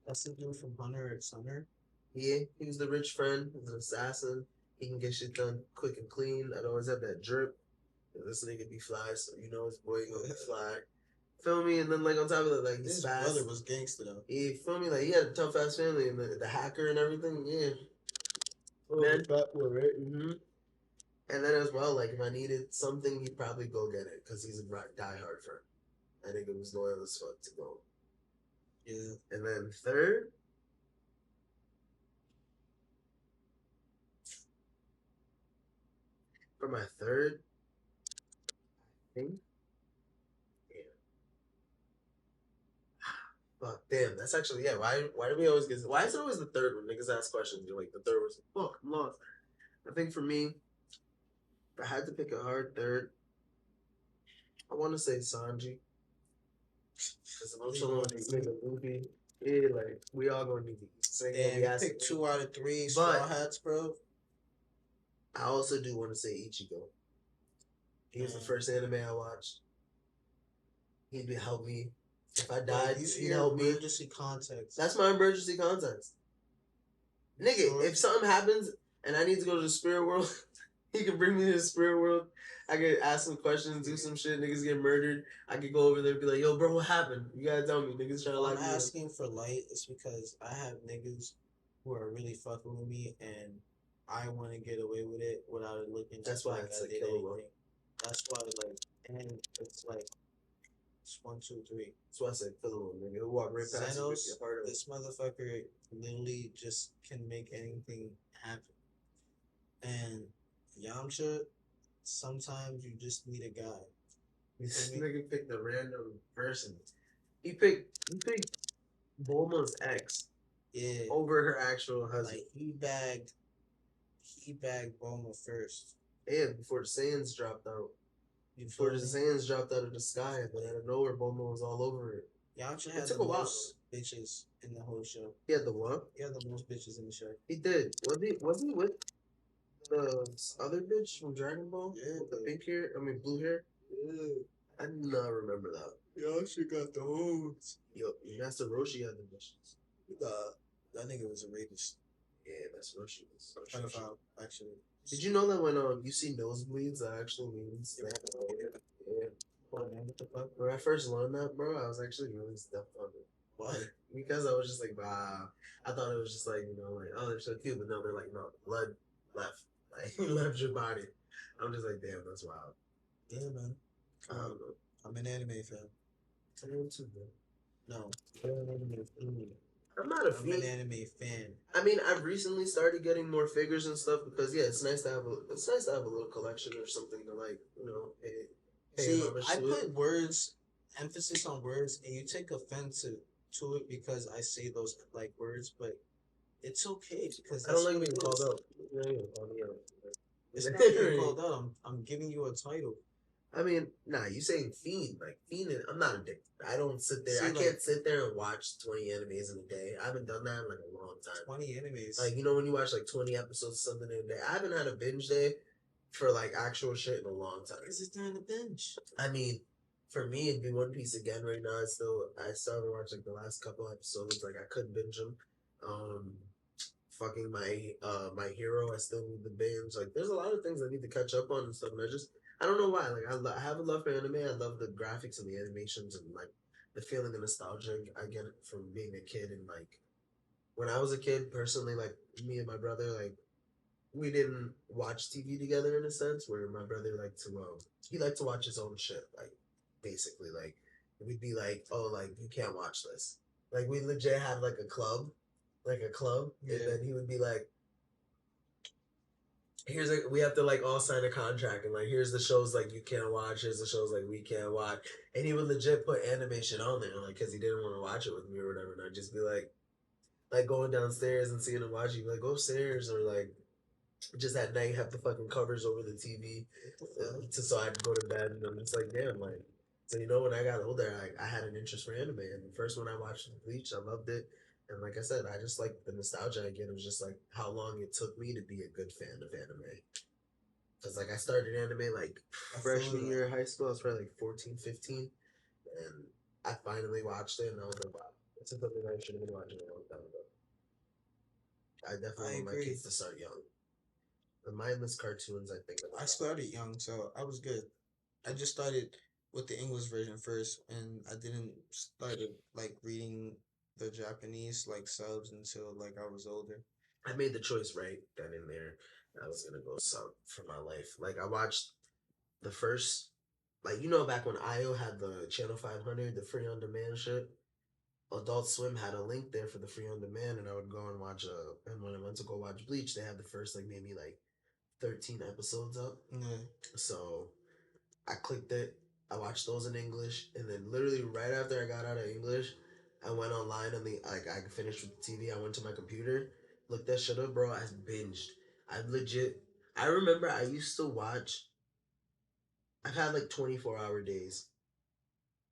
That's the dude from Hunter x Hunter. Yeah, he was the rich friend. He's an assassin. He can get shit done quick and clean. I'd always have that drip. This nigga be fly, so you know his boy gonna be fly. Feel me? And then like on top of that, like he's His fast. brother was gangster though. Yeah, feel me? Like he had a tough ass family and the hacker and everything. Yeah. Oh, Then, the fat boy, right? and then as well, like if I needed something, he'd probably go get it because he's a diehard friend. I think it was loyal as fuck to go. Yeah. And then third, for my third, I think, yeah. Fuck, damn, that's actually yeah. Why do we always get? Why is it always the third one? Niggas ask questions. You're like the third one's like, fuck, I'm lost. I think for me, if I had to pick a hard third, I want to say Sanji. Because emotional nigga movie. Yeah, like we all gonna need these. Damn, you picked 2 out of 3 But straw hats, bro. I also do want to say Ichigo. He was the first anime I watched. He'd help me. If I died, he'd help me. Emergency context. That's my emergency context. Nigga, Sure. if something happens and I need to go to the spirit world, he can bring me to the spirit world. I could ask some questions, do some shit. Niggas get murdered. I could go over there and be like, "Yo, bro, what happened? You gotta tell me." Niggas trying to lock I'm me up. asking for light is because I have niggas who are really fucking with me, and I want to get away with it without it looking. That's why it's like killer. That's why, like, and it's like it's 1, 2, 3. That's why I said killer, nigga. Who walk right past you with Xenos, your heart. this motherfucker literally just can make anything happen. And Yamcha, sometimes you just need a guy. This nigga picked a random person. He picked Bulma's ex. Yeah. Over her actual husband. Like he bagged Bulma first. And before the Saiyans dropped out. Before the Saiyans dropped out of the sky, and then out of nowhere, Bulma was all over it. Yamcha had the most bitches in the whole show. He had the what? He had the most bitches in the show. He did. Was he with the other bitch from Dragon Ball? Yeah. With the pink hair? I mean, blue hair? Yeah. I do not remember that. Yamcha got the hoes. Yo, Master Roshi had the bitches. That nigga was a rapist. Yeah, that's Roshi. Pedophile, actually. Did you know that when you see nosebleeds, that actually means that? Yeah. What the fuck? When I first learned that, bro, I was actually really stuck on it. Why? Because I was just like, wow. I thought it was just like, you know, like, oh, they're so cute, but no, they're like, no, blood left. Like, left your body. I'm just like, damn, that's wild. Yeah, man. I don't know. I'm an anime fan. I am too, bro. No. I'm an anime fan. I'm not a I'm an anime fan. I mean, I've recently started getting more figures and stuff because yeah, it's nice to have a little collection or something to like, you know, pay See, homage I to put it. words, emphasis on words, and you take offense to it because I say those like words, but it's okay because I don't like being called out. Yeah, call me out. It's not being called out. I'm giving you a title. I mean, nah, you saying fiend. Like, fiend, I'm not addicted. I don't sit there. See, I can't sit there and watch 20 animes in a day. I haven't done that in like a long time. 20 animes. Like, you know, when you watch like 20 episodes of something in a day, I haven't had a binge day for like actual shit in a long time. Because it's during the binge. I mean, for me, it'd be One Piece again right now. I still haven't watched like the last couple episodes. Like, I couldn't binge them. Fucking my hero, I still need the binge. Like, there's a lot of things I need to catch up on and stuff. And I don't know why. Like, I have a love for anime. I love the graphics and the animations and like the feeling of nostalgia I get it from being a kid. And like when I was a kid, personally, like me and my brother, like we didn't watch TV together in a sense. Where my brother liked to he liked to watch his own shit. Like basically, like we'd be like, oh, like you can't watch this. Like we legit had like a club. like a club, and Yeah. then he would be like, "Here's a we have to like all sign a contract, and like here's the shows like you can't watch, here's the shows like we can't watch," and he would legit put animation on there, like because he didn't want to watch it with me or whatever, and I'd just be like going downstairs and seeing him watch, he'd be like, "Go upstairs," or like just at night have the fucking covers over the TV, to so I'd go to bed, and I'm just like, damn, like. So when I got older, I had an interest for anime, and the first one I watched Bleach, I loved it, and like I said, I just like the nostalgia again. It was just like how long it took me to be a good fan of anime. Because like I started anime like I feel freshman that. year of high school. I was probably like 14, 15, and I finally watched it, and I was like, wow, this is something I should have been watching a long time ago. I definitely I want my agree. kids to start young. The mindless cartoons, I think, are the I best. started young, so I was good. I just started with the English version first, and I didn't started like reading the Japanese like subs until like I was older. I made the choice right then and there. I was gonna go sub for my life. Like I watched the first, like back when IO had the Channel 500, the free on demand shit. Adult Swim had a link there for the free on demand, and I would go and watch. And when I went to go watch Bleach, they had the first like maybe like 13 episodes up. Yeah. So I clicked it. I watched those in English, and then literally right after I got out of English, I went online and I finished with the TV. I went to my computer, looked that shit up, bro. I binged. I legit. I remember I used to watch. I've had like 24-hour days,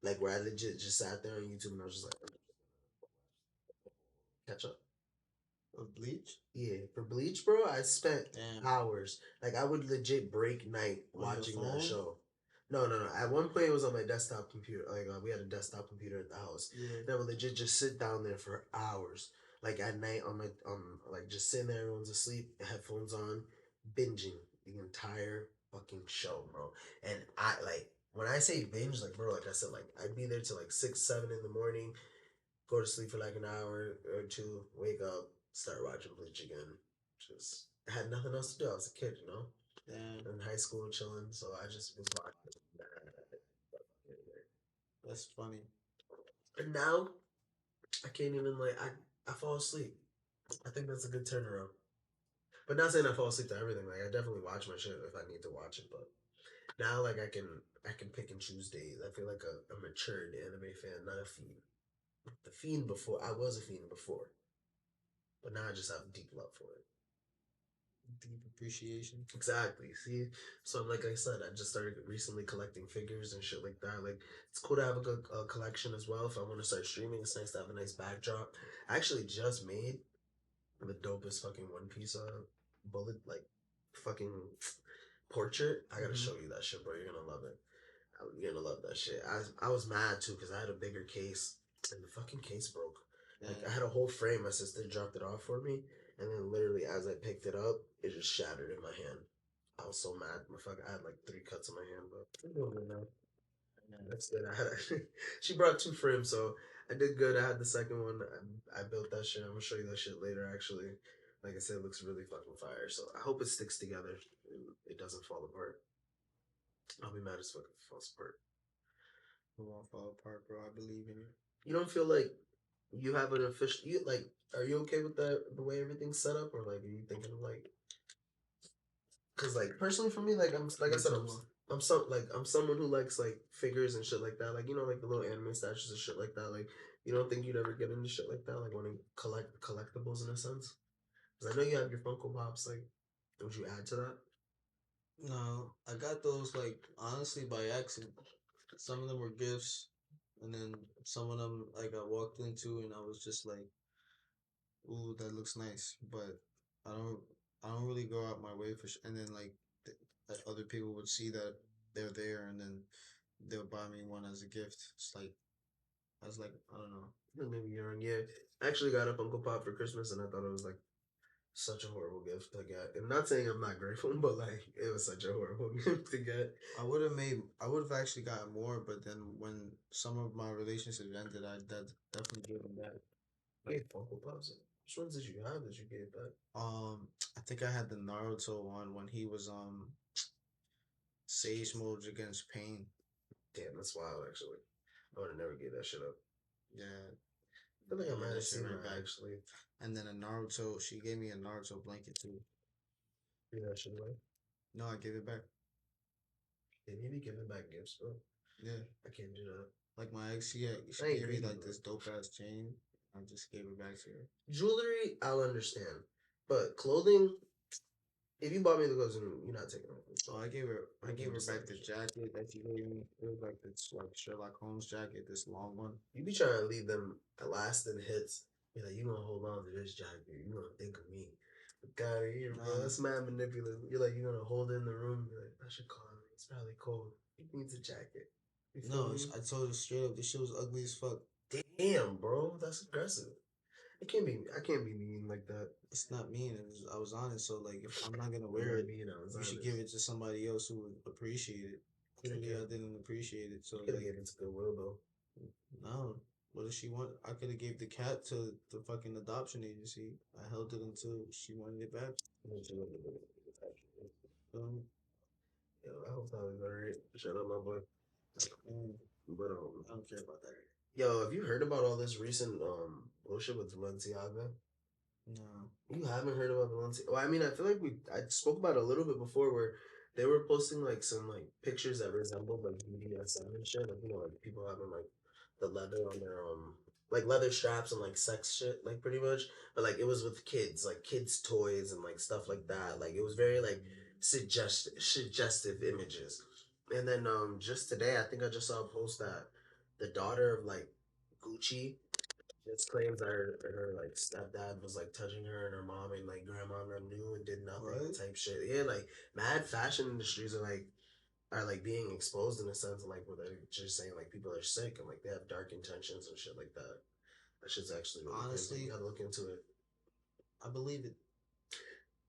like where I legit just sat there on YouTube and I was just like, catch up. Of Bleach? Yeah, for Bleach, bro, I spent Damn. hours. Like I would legit break night On your watching that phone? show. No, no, no. At one point, it was on my desktop computer. Like we had a desktop computer at the house, Yeah. and I would legit just sit down there for hours. Like at night on my like just sitting there, everyone's asleep, headphones on, binging the entire fucking show, bro. And I like when I say binge, like bro, like I said, like I'd be there till like 6, 7 in the morning, go to sleep for like an hour or two, wake up, start watching Bleach again. Just I had nothing else to do. I was a kid. Damn. In high school chilling, so I just was watching. That's funny. And now I can't even I fall asleep. I think that's a good turnaround. But not saying I fall asleep to everything. Like I definitely watch my shit if I need to watch it. But now I can pick and choose days. I feel like a matured anime fan, not a fiend. The fiend before I was a fiend before, but now I just have deep love for it. Deep appreciation. Exactly. See, so like I said, I just started recently collecting figures and shit like that. Like, it's cool to have a good collection as well. If I want to start streaming, it's nice to have a nice backdrop. I actually just made the dopest fucking One Piece bullet like fucking portrait. I gotta Mm-hmm. show you that shit, bro. You're gonna love it. You're gonna love that shit. I was mad too because I had a bigger case and the fucking case broke. Like I Damn. had a whole frame. My sister dropped it off for me, and then literally as I picked it up, it just shattered in my hand. I was so mad. My fuck, I had like 3 cuts on my hand, but I'm doing good now. That's good. She brought 2 frames, so I did good. I had the second one. I built that shit. I'm gonna show you that shit later. Actually, like I said, it looks really fucking fire. So I hope it sticks together and it doesn't fall apart. I'll be mad as fuck if it falls apart. We won't fall apart, bro. I believe in you. You don't feel like you have an official. You like? Are you okay with the way everything's set up, or like are you thinking of like? Because like personally for me, like like I Me said, too, bro. I'm someone who likes like figures and shit like that. Like like the little anime statues and shit like that. Like you don't think you'd ever get into shit like that? Like want to collect collectibles in a sense? Because I know you have your Funko Pops. Like, would you add to that? No, I got those like honestly by accident. Some of them were gifts, and then some of them like I walked into and I was just like, "Ooh, that looks nice," but I don't, I don't really go out my way for. And then like other people would see that they're there, and then they'll buy me one as a gift. It's like I was like, I don't know. Maybe you're on. Yeah, I actually got a Funko Pop for Christmas, and I thought it was like such a horrible gift to get. And not saying I'm not grateful, but like it was such a horrible gift to get. I would have actually gotten more, but then when some of my relationships ended, definitely gave them back. Wait, Funko Pops. Which ones did you have that you gave back? I think I had the Naruto one when he was Sage Mode against Pain. Damn, that's wild. Actually, I would have never gave that shit up. Yeah, I feel like I Gave might that have shit seen right that back. actually. And then a Naruto, she gave me a Naruto blanket too. Yeah, that shit away. No, I gave it back. They need to be giving back gifts, bro. Yeah. I can't do that. Like my ex, she I ain't gave me greedy, like bro. this dope ass chain. I just gave it back to her. Jewelry, I'll understand, but clothing, if you bought me the clothes, you're not taking it. Oh, I gave her back the jacket that she gave me. It was like this like Sherlock Holmes jacket, this long one. You be trying to leave them lasting hits. You're like, you gonna hold on to this jacket. You gonna think of me. God, here, bro. Nah, That's mad manipulative. You're like, you're gonna hold it in the room. You're like, I should call him. It's probably cold. He needs a jacket. You feel no, me? I told her straight up this shit was ugly as fuck. Damn, bro. That's aggressive. It can't be. I can't be mean like that. It's not mean. I was honest. So like, if I'm not gonna I'm wear not it, mean. I was you should honest. give it to somebody else who would appreciate it. Clearly, Okay. I didn't appreciate it. So Could have like, given it to Goodwill though. no. What does she want? I could have gave the cat to the fucking adoption agency. I held it until she wanted it back. Um, Yo, I hope that was alright. Shut up, my boy. mm, But I don't care about that. yo, have you heard about all this recent bullshit with Balenciaga? No. You haven't heard about Balenciaga? Well, I mean, I feel like I spoke about it a little bit before, where they were posting like some like pictures that resembled like BDSM and shit, like like people having like the leather on their like leather straps and like sex shit, like pretty much, but like it was with kids, like kids toys and like stuff like that. Like it was very like suggestive images. And then just today, I think I just saw a post that the daughter of like Gucci just claims that her like stepdad was like touching her and her mom and like grandma and them knew and did nothing What? type shit. Yeah, like mad fashion industries are like being exposed in a sense of like where they're just saying like people are sick and like they have dark intentions and shit like that. That shit's actually really crazy. You Honestly, gotta look into it. I believe it.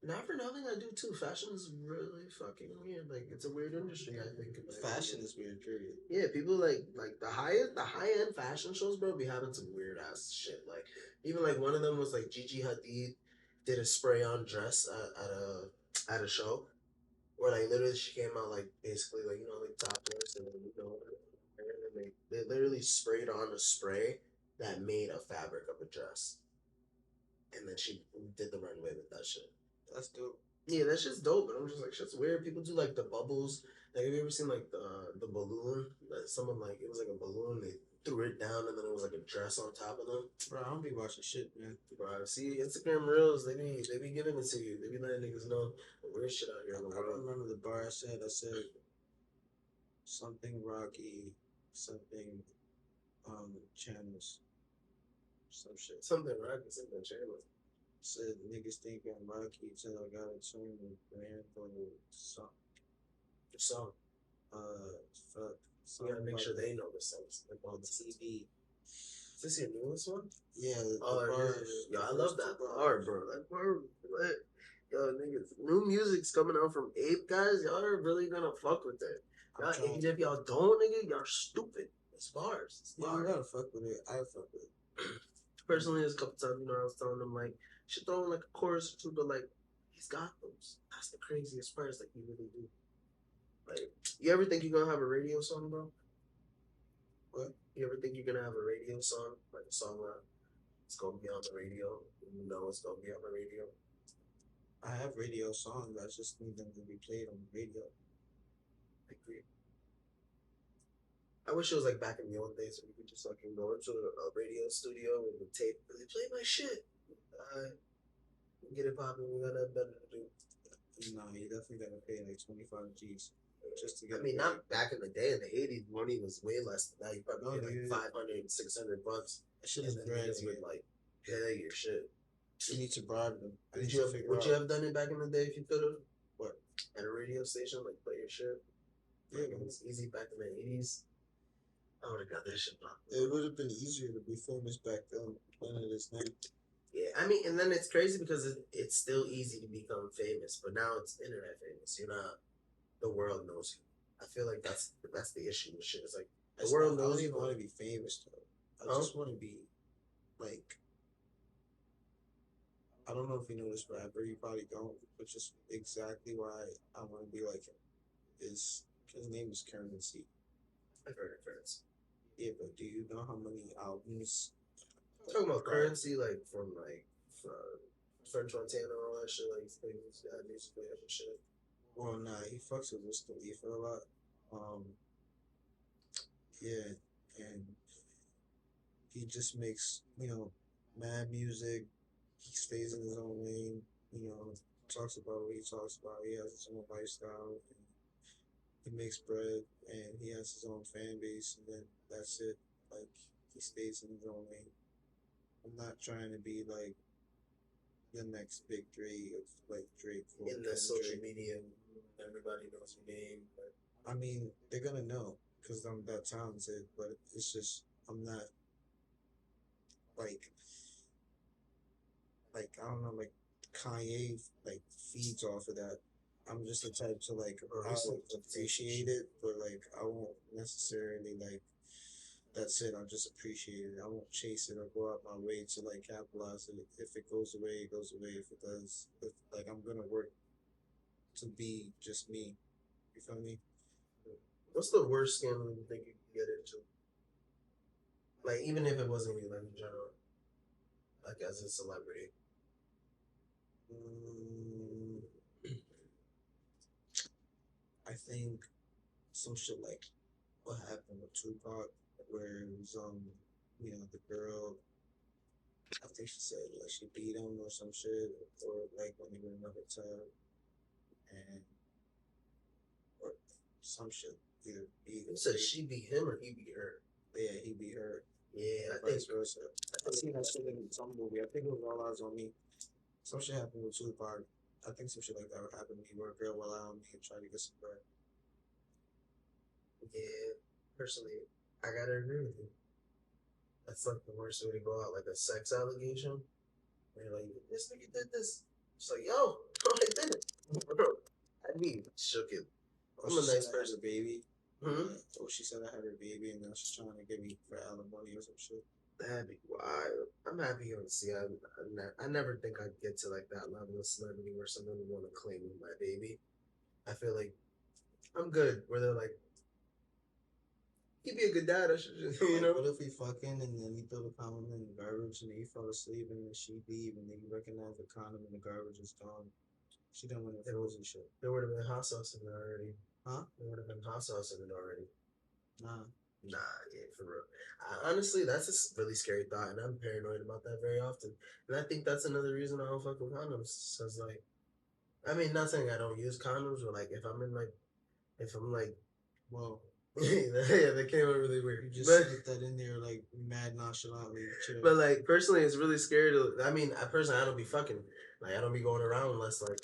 Not for nothing, I do too. Fashion is really fucking weird. Like it's a weird industry, I think. In my Fashion opinion. is weird, period. Yeah, people like the high end fashion shows, bro, be having some weird ass shit. Like even like one of them was like Gigi Hadid did a spray on dress at a show where like literally she came out like basically like like topless and then and then they literally sprayed on a spray that made a fabric of a dress and then she did the runway with that shit. That's dope. Yeah, that's just dope. But I'm just like, shit's weird. People do like the bubbles. Like, have you ever seen like the balloon? Like someone like it was like a balloon. They threw it down and then it was like a dress on top of them. Bro, I don't be watching shit, man. Bro, see Instagram reels. They be giving it to you. They be letting niggas know the weird shit out here in the I don't world. remember the bar I said. I said something Rocky, something channels, some shit. Something rocky, something channel. Said niggas think I'm Rocky till I got a turn and ran for the song. The song. Fuck. So you gotta make sure they know the sense. Like on TV. Is this your newest one? Yeah, Oh, the bars. yo, I love that bar, bro. That bar, lit. Yo, niggas, new music's coming out from Ape, guys. Y'all are really gonna fuck with it. Y'all, if y'all don't, nigga, y'all stupid. It's bars. It's Yeah, bars. you gotta fuck with it. I fuck with it. Personally, there's a couple times, I was telling them, like, you should throw in, like, a chorus or two, but, like, he's got those. That's the craziest parts, like, you really do. Like, you ever think you're gonna have a radio song, bro? What? You ever think you're gonna have a radio song? Like, a song that it's gonna be on the radio? You know it's gonna be on the radio. I have radio songs. I just need them to be played on the radio. I agree. I wish it was like back in the old days where you could just fucking go into a radio studio with a tape and they play my shit. Get it popping. We got nothing better to do. No, you definitely gotta pay like 25 G's just to I get. mean, not back in the day. In the 80s, money was way less than that. You probably pay like 500, 600 bucks. That shit And is then bread. niggas would like pay your shit. You need to bribe them. Would you have done it back in the day if you could have? What? At a radio station, like play your shit. Yeah, like, it was easy back in the 80s. I would have got that shit popped. It would have been easier to be famous back then than it is now. Yeah, I mean, and then it's crazy because it's still easy to become famous, but now it's internet famous. You're not. The world knows you. I feel like that's the issue with shit. It's like the world knows you. I don't even want to be famous though. I just want to be like. I don't know if you know this rapper. You probably don't, but just exactly why I want to be like him is his name is Currency. I've heard it first. Yeah, but do you know how many albums Talking about currency, like from like French Montana and all that shit, like things that musically and shit. Well, nah, he fucks with Wiz Khalifa a lot. Um, yeah, and he just makes mad music. He stays in his own lane. You know, talks about what he talks about. He has his own lifestyle. And he makes bread, and he has his own fan base, and then that's it. Like he stays in his own lane. I'm not trying to be like the next big three of like Drake, In the social media, everybody knows your name. But I mean, they're gonna know because I'm that talented, but it's just I'm not like I don't know, like Kanye like feeds off of that. I'm just the type to like I'll appreciate it, but like I won't necessarily like that's it. I'll just appreciate it. I won't chase it or go out my way to like capitalize it. If it goes away, it goes away. If it does, like I'm gonna work to be just me. You feel me? what's the worst scandal you think you could get into? Like even if it wasn't you, like in general, like as a celebrity. Mm, I think some shit like what happened with Tupac, where it was the girl. I think she said like she beat him or some shit, or like when they were in a hotel and or some shit. Either You said she beat him or he beat her. yeah, he beat her. Yeah, I think Vice versa. I seen that shit in some movie. I think it was All Eyes on Me. Some shit happened with Tupac. I think some shit like that would happen to me where a girl will allow me and try to get some bread. yeah. Personally, I gotta agree with you. That's like the worst way to go out, like a sex allegation. Where you're like, this nigga did this. It's like, yo, I did it. Bro, I'd be shook it. Oh, I'm a she said nice I had person. a baby. Hmm? Oh, she said I had her baby and now she's trying to get me for alimony or some shit. That'd be wild. I'm happy to see. I never think I'd get to like that level of celebrity where someone would want to claim my baby. I feel like I'm good. Where they're like, he'd be a good dad. I should just, you Like, know. what if we fucking and then we throw the condom in the garbage and then you fall asleep and then she leave and then you recognize the condom and the garbage is gone? She done went and frozen shit. There would have been hot sauce in it already. Huh? There would have been hot sauce in it already. Nah. Nah, yeah, for real. Honestly, that's a really scary thought, and I'm paranoid about that very often. And I think that's another reason I don't fuck with condoms. Cause like, I mean, not saying I don't use condoms, but like, if I'm like, Well, yeah, that came out really weird. you just But slipped that in there like mad nonchalantly. Chill. but like personally, it's really scary to. I mean, I don't be fucking. Like, I don't be going around unless like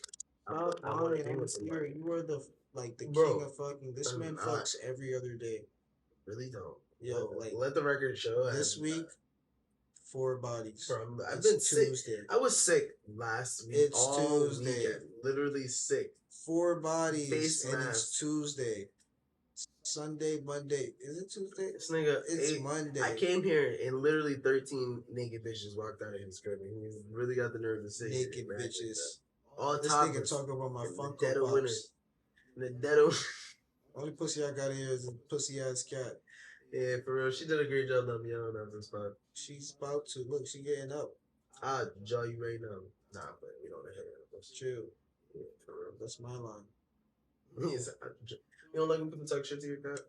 I want to be with somebody. You were the like the king Bro, of fucking. This I'm man not. fucks every other day. Really don't. Yo, like Let the record show. this week, 4 bodies. Bro, I've It's been sick. Tuesday. I was sick last week. It's All Tuesday. weekend. Literally sick. 4 bodies, Face and mask. it's Tuesday. Sunday, Monday. Is it Tuesday? This nigga, It's Monday. I came here and literally 13 naked bitches walked out of his crib, and he really got the nerve to say Naked bitches. All This topless. nigga talk about my In the Funko dead of winter. Pops. In the dead of Only pussy I got here is a pussy ass cat. Yeah, for real. She did a great job letting me out on this spot. She's about to. Look, she getting up. I'll jaw you right now. Nah, but we don't hit her. Chill. Yeah, for real. That's my line. You don't like when people talk shit to your cat?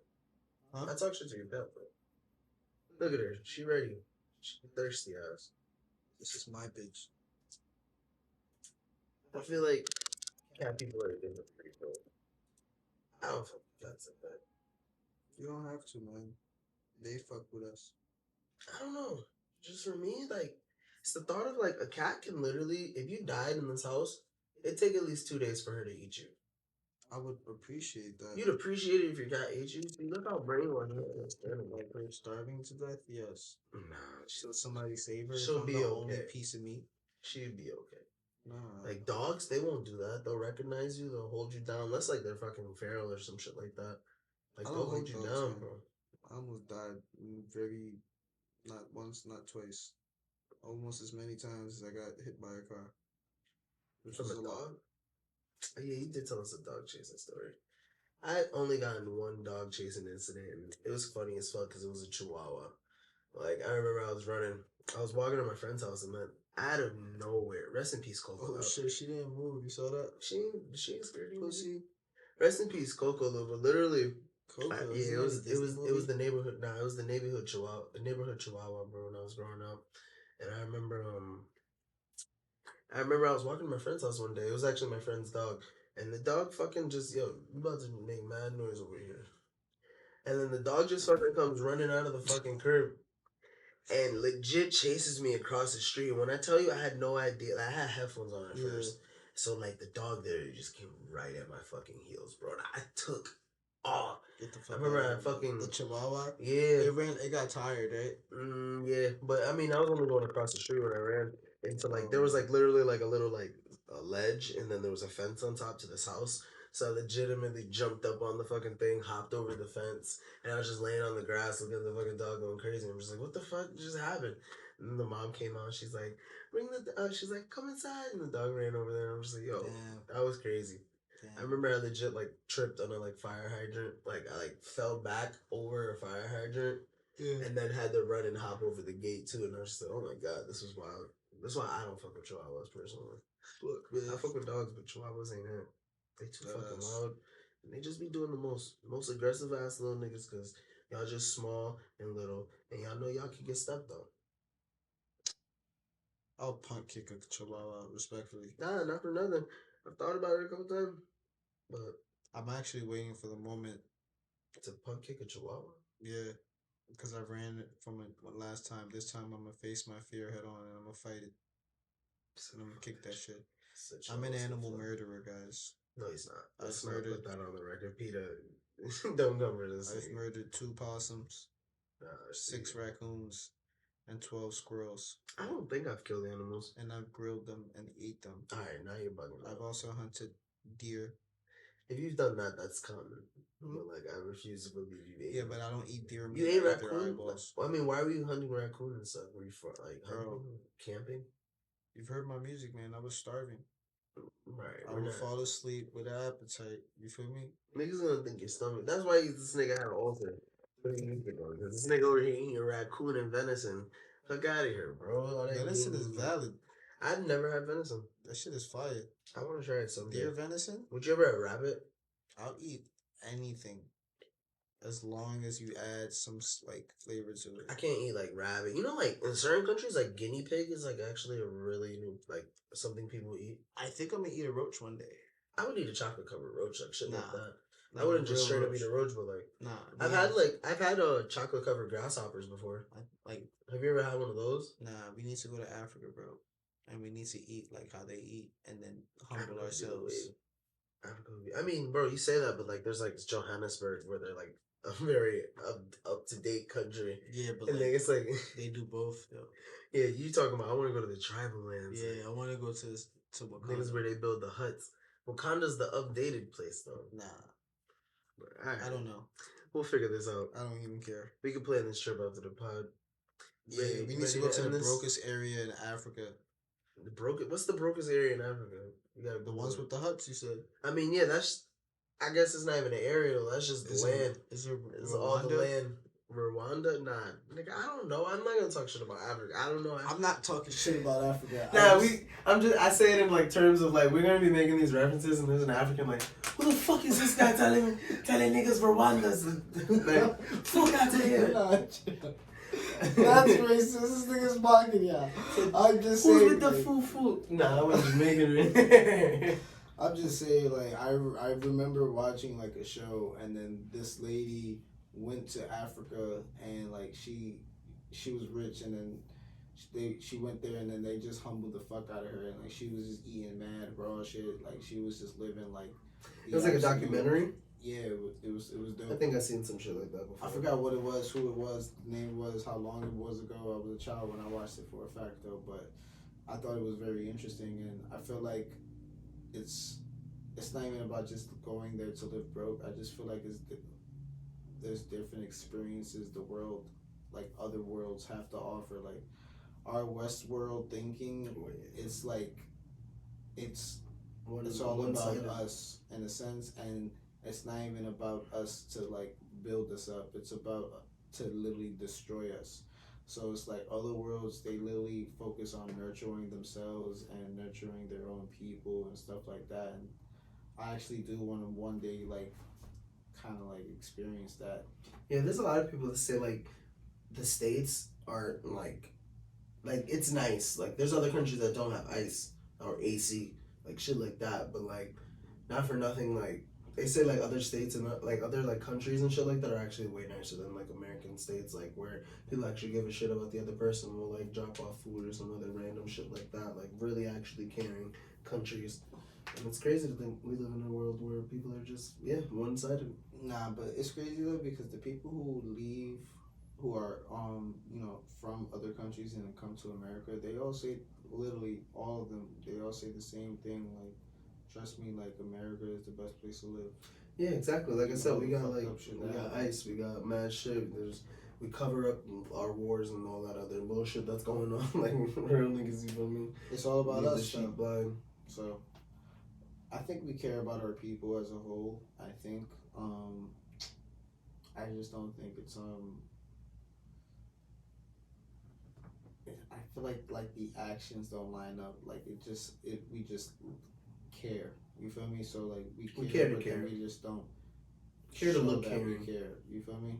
Huh? I talk shit to your cat, but look at her. She ready. She thirsty ass. This is my bitch. I feel like cat people are different people. I don't fuck with cats like that. You don't have to, man. They fuck with us. I don't know. Just for me, like, it's the thought of like a cat can literally, if you died in this house, it'd take at least 2 days for her to eat you. I would appreciate that. You'd appreciate it if your cat ate you. See, look how brainwashed it is. Like her starving to death? Yes. Nah, So somebody save her. she'll if I'm be the okay. only piece of meat. She'd be okay. Nah. Like dogs, they won't do that. They'll recognize you. They'll hold you down. Unless like they're fucking feral or some shit like that. Like they'll hold you down, man. bro. I almost died very, not once, not twice, almost as many times as I got hit by a car. Which From was a a lot. dog? Yeah, you did tell us a dog chasing story. I only got in one dog chasing incident, and it was funny as fuck because it was a chihuahua. Like I remember I was running. I was walking to my friend's house and then out of nowhere, rest in peace, Coco Oh Love. shit, she didn't move. You saw that? She ain't scared of me. Pussy. Rest in peace, Coco Love. But literally, Coco, yeah, isn't that a Disney it movie? was the neighborhood. Nah, it was the neighborhood Chihuahua, bro. When I was growing up, and I remember I was walking to my friend's house one day. It was actually my friend's dog, and the dog fucking just yo, you about to make mad noise over here. And then the dog just fucking comes running out of the fucking curb and legit chases me across the street. When I tell you, I had no idea. I had headphones on at first, so like the dog there just came right at my fucking heels, bro. And I took off. Get the fuck I remember out I of here, fucking the Chihuahua. yeah. It got tired, right? Yeah, but I mean, I was only going across the street when I ran into like there was Oh. like literally like a little like a ledge, and then there was a fence on top to this house. So I legitimately jumped up on the fucking thing, hopped over the fence, and I was just laying on the grass looking at the fucking dog going crazy. I'm just like, what the fuck just happened? And then the mom came out. She's like, she's like, come inside, and the dog ran over there. And I'm just like, yo, Damn. that was crazy. Damn. I remember I legit like tripped on a like fire hydrant. Like I like fell back over a fire hydrant, and then had to run and hop over the gate too. And I was just like, oh my god, this was wild. That's why I don't fuck with chihuahuas personally. Look, man, I fuck with dogs, but chihuahuas ain't it. They too fucking loud, and they just be doing the most aggressive ass little niggas because y'all just small and little, and y'all know y'all can get stepped on. I'll punt kick a Chihuahua respectfully. Nah, not for nothing. I've thought about it a couple times, but I'm actually waiting for the moment to punt kick a chihuahua. Yeah, because I ran it from it last time. This time I'm gonna face my fear head on and I'm gonna fight it. And I'm gonna kick that shit. I'm an animal murderer, guys. No, he's not. I've murdered. Put that on the record, Peter. Don't come for this. I've murdered 2 possums, 6 raccoons, and 12 squirrels. I don't think I've killed animals. And I've grilled them and ate them. Alright, now you're bugging. I've also hunted deer. If you've done that, that's common. But like, I refuse to believe you ate. Yeah, but I don't eat deer meat. You ate raccoon? eyeballs. Well, I mean, why were you hunting raccoon and stuff? Were you for like hunting, camping? You've heard my music, man. I was starving. Right. I would fall asleep with an appetite. You feel me? Niggas gonna think your stomach. That's why this nigga had an ulcer. Because this nigga over here eating raccoon and venison. Fuck out of here, bro. Venison is valid. I've never had venison. That shit is fire. I want to try it someday. Deer venison? Would you ever have rabbit? I'll eat anything as long as you add some like flavor to it. I can't eat like rabbit. You know, like in certain countries, like guinea pig is like actually a really like something people eat. I think I'm gonna eat a roach one day. I would eat a chocolate covered roach, like shit like that. Not I wouldn't just straight up eat a roach, but like I've had chocolate covered grasshoppers before. Have you ever had one of those? Nah, we need to go to Africa, bro, and we need to eat like how they eat, and then humble ourselves. Africa. I mean, bro, you say that, but like, there's like Johannesburg where they're like a very up to date country. Yeah, but and like, it's like they do both though. Yeah, you talking about? I want to go to the tribal lands. Yeah, I want to go to Wakanda. I think it's where they build the huts. Wakanda's the updated place though. Nah, but, right. I don't know. We'll figure this out. I don't even care. We can plan this trip after the pod. Yeah, we need to go to the brokest area in Africa. What's the brokest area in Africa? You got the ones with the huts. You said. I mean, yeah, that's. I guess it's not even an area. That's just the land. Is it all the land? Rwanda? Nah, nigga, I don't know. I'm not gonna talk shit about Africa. I don't know. I'm not talking shit about Africa. I say it in like terms of like we're gonna be making these references, and there's an African like, who the fuck is this guy telling niggas Rwanda's like, fuck out of here. That's racist. This nigga's mocking y'all. I'm just saying. Who's with the foo? Nah, I was just making it. I'm just saying, like, I remember watching like a show, and then this lady went to Africa, and like she was rich, and then she went there, and then they just humbled the fuck out of her, and like she was just eating mad raw shit, like she was just living like. It was like a documentary. Yeah, it was dope. I think I've seen some shit like that before. I forgot what it was, who it was, the name was, how long it was ago. I was a child when I watched it for a fact though, but I thought it was very interesting, and I feel like it's not even about just going there to live broke. I just feel like there's different experiences the world, like other worlds, have to offer. Like our West world thinking, it's like it's all about us in a sense, and it's not even about us to like build us up. It's about to literally destroy us. So it's like other worlds, they literally focus on nurturing themselves and nurturing their own people and stuff like that. And I actually do want to one day like kind of like experience that. Yeah, there's a lot of people that say like the states are like it's nice. Like there's other countries that don't have ice or AC, like shit like that. But like not for nothing, like they say like other states and like other like countries and shit like that are actually way nicer than like American states, like where people actually give a shit about the other person, will like drop off food or some other random shit like that, like really actually caring countries. And it's crazy to think we live in a world where people are just one sided. Nah, but it's crazy though because the people who leave, who are from other countries and come to America, they all say literally all of them. They all say the same thing. Like, trust me, like America is the best place to live. Yeah, exactly. Like I said, we got like we got happen. ice, we got mad shit. We cover up our wars and all that other bullshit that's going on. Like real niggas, you feel me? It's all about Leave the us. sheep blind. So I think we care about our people as a whole. I think. I just don't think it's I feel like the actions don't line up. Like we just care. You feel me? So like we care, but then we just don't care to look that caring. we care. You feel me?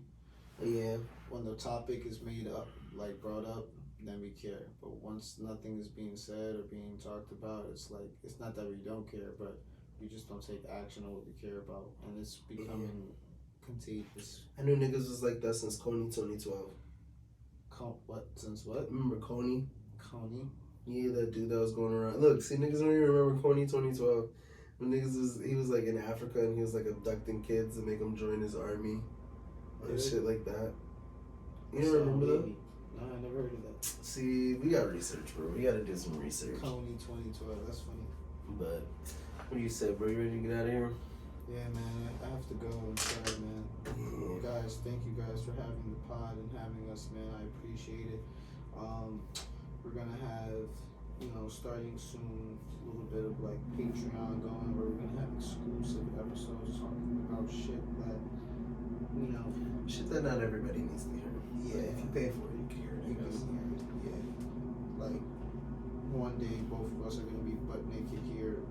Yeah. When the topic is made up, like brought up, then we care. But once nothing is being said or being talked about, it's like it's not that we don't care, but we just don't take action on what we care about, and it's becoming contagious. I knew niggas was like that since Coney 2012. What? Since what? Remember Coney? Coney? Yeah, that dude that was going around. Look, see, niggas don't even remember Coney 2012. When he was like in Africa and he was like abducting kids to make them join his army and shit like that. You don't remember that? No, I never heard of that. See, we gotta research, bro. We gotta do some research. Coney 2012, that's funny. But what do you say, bro? You ready to get out of here? Yeah, man. I have to go. I'm sorry, man. Yeah. Guys, thank you guys for having the pod and having us, man. I appreciate it. We're gonna have, starting soon, a little bit of like Patreon going, where we're gonna have exclusive episodes talking about shit that, shit that not everybody needs to hear. Yeah, if you pay for it, you can hear it. You can hear it. Yeah, like one day both of us are gonna be butt naked here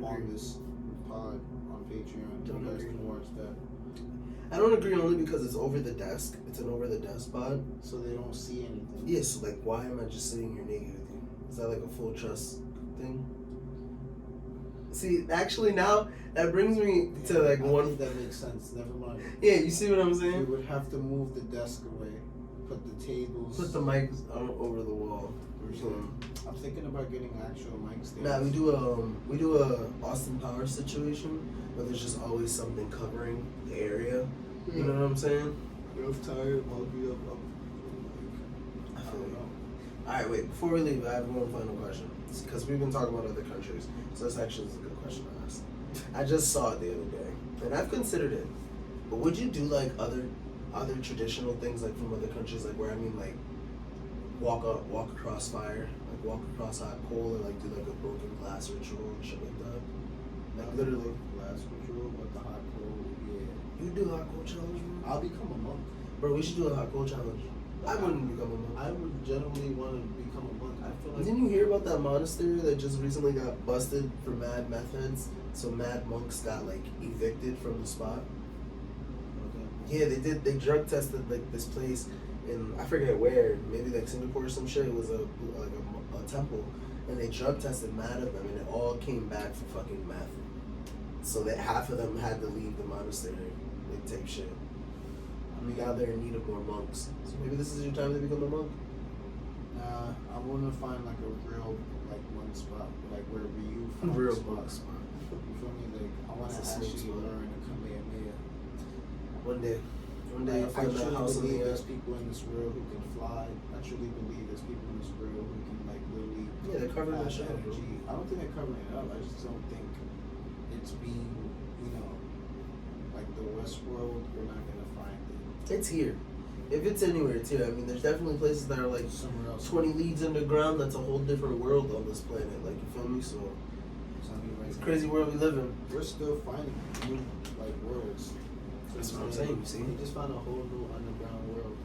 on this pod on Patreon. You guys can watch that. I don't agree only because it's over the desk. It's an over the desk pod. So they don't see anything. Yeah, so like why am I just sitting here naked with you? Is that like a full trust thing? See, actually now that brings me to like I think that makes sense. Never mind. Yeah, you see what I'm saying? We would have to move the desk away, put the tables, put the mics over the wall. I'm thinking about getting actual mic stands. Nah, we do a Austin Powers situation where there's just always something covering the area. You know what I'm saying? You're tired, I'll be up. I feel you. Alright, wait, before we leave, I have one final question. Because we've been talking about other countries. So this actually is a good question to ask. I just saw it the other day, and I've considered it. But would you do like other traditional things like from other countries, like where like walk across fire, like walk across hot coal, or like do like a broken glass ritual and shit like that? Like literally glass ritual with the hot coal. Yeah. You do a hot coal challenge, bro? I'll become a monk. Bro, we should do a hot coal challenge. I wouldn't become a monk. I would generally want to become a monk. I feel like. Didn't you hear about that monastery that just recently got busted for mad methods? So mad monks got like evicted from the spot. Okay. Yeah, they did. They drug tested like this place in I forget where, maybe like Singapore or some shit. It was a temple, and they drug tested mad of them, and it all came back for fucking meth. So that half of them had to leave the monastery, like type shit. We got there in need of more monks. So maybe this is your time to become a monk. Nah, I want to find like a real like one spot, like where you found real spot. You feel me? Like I want to actually learn a Kamehameha. One day. I truly believe there's people in this world who can fly. I truly believe there's people in this world who can like literally. Yeah, they're covering that shit. Energy. I don't think they're covering it up. I just don't think it's being, like the West world. We're not gonna find it. It's here. If it's anywhere, it's here. I mean, there's definitely places that are like somewhere else, 20 leagues underground. That's a whole different world on this planet. Like, you feel me? So it's a crazy world we live in. We're still finding new like worlds. That's what I'm saying. You see, we just found a whole new underground world.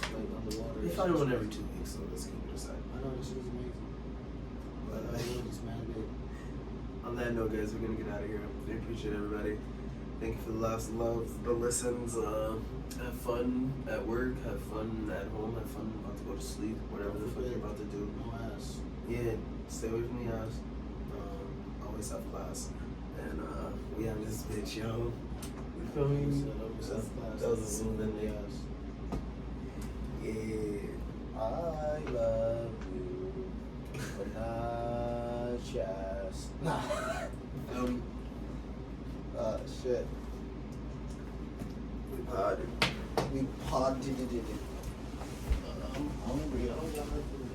like on the water. We find one every 2 weeks, so let's keep it aside. I know, this shit is amazing. But It's mad big. on that note, guys, we're gonna get out of here. We appreciate everybody. Thank you for the laughs, love, the listens. Have fun at work, have fun at home, have fun about to go to sleep, whatever the fuck you're about to do. No ass. Yeah, stay away from the ass. Always have class. And we have this bitch, yo. You feel me? That was a smooth ending. Yeah. I love you, but not just. Shit. We potted. We potted it. I'm hungry. I don't got nothing.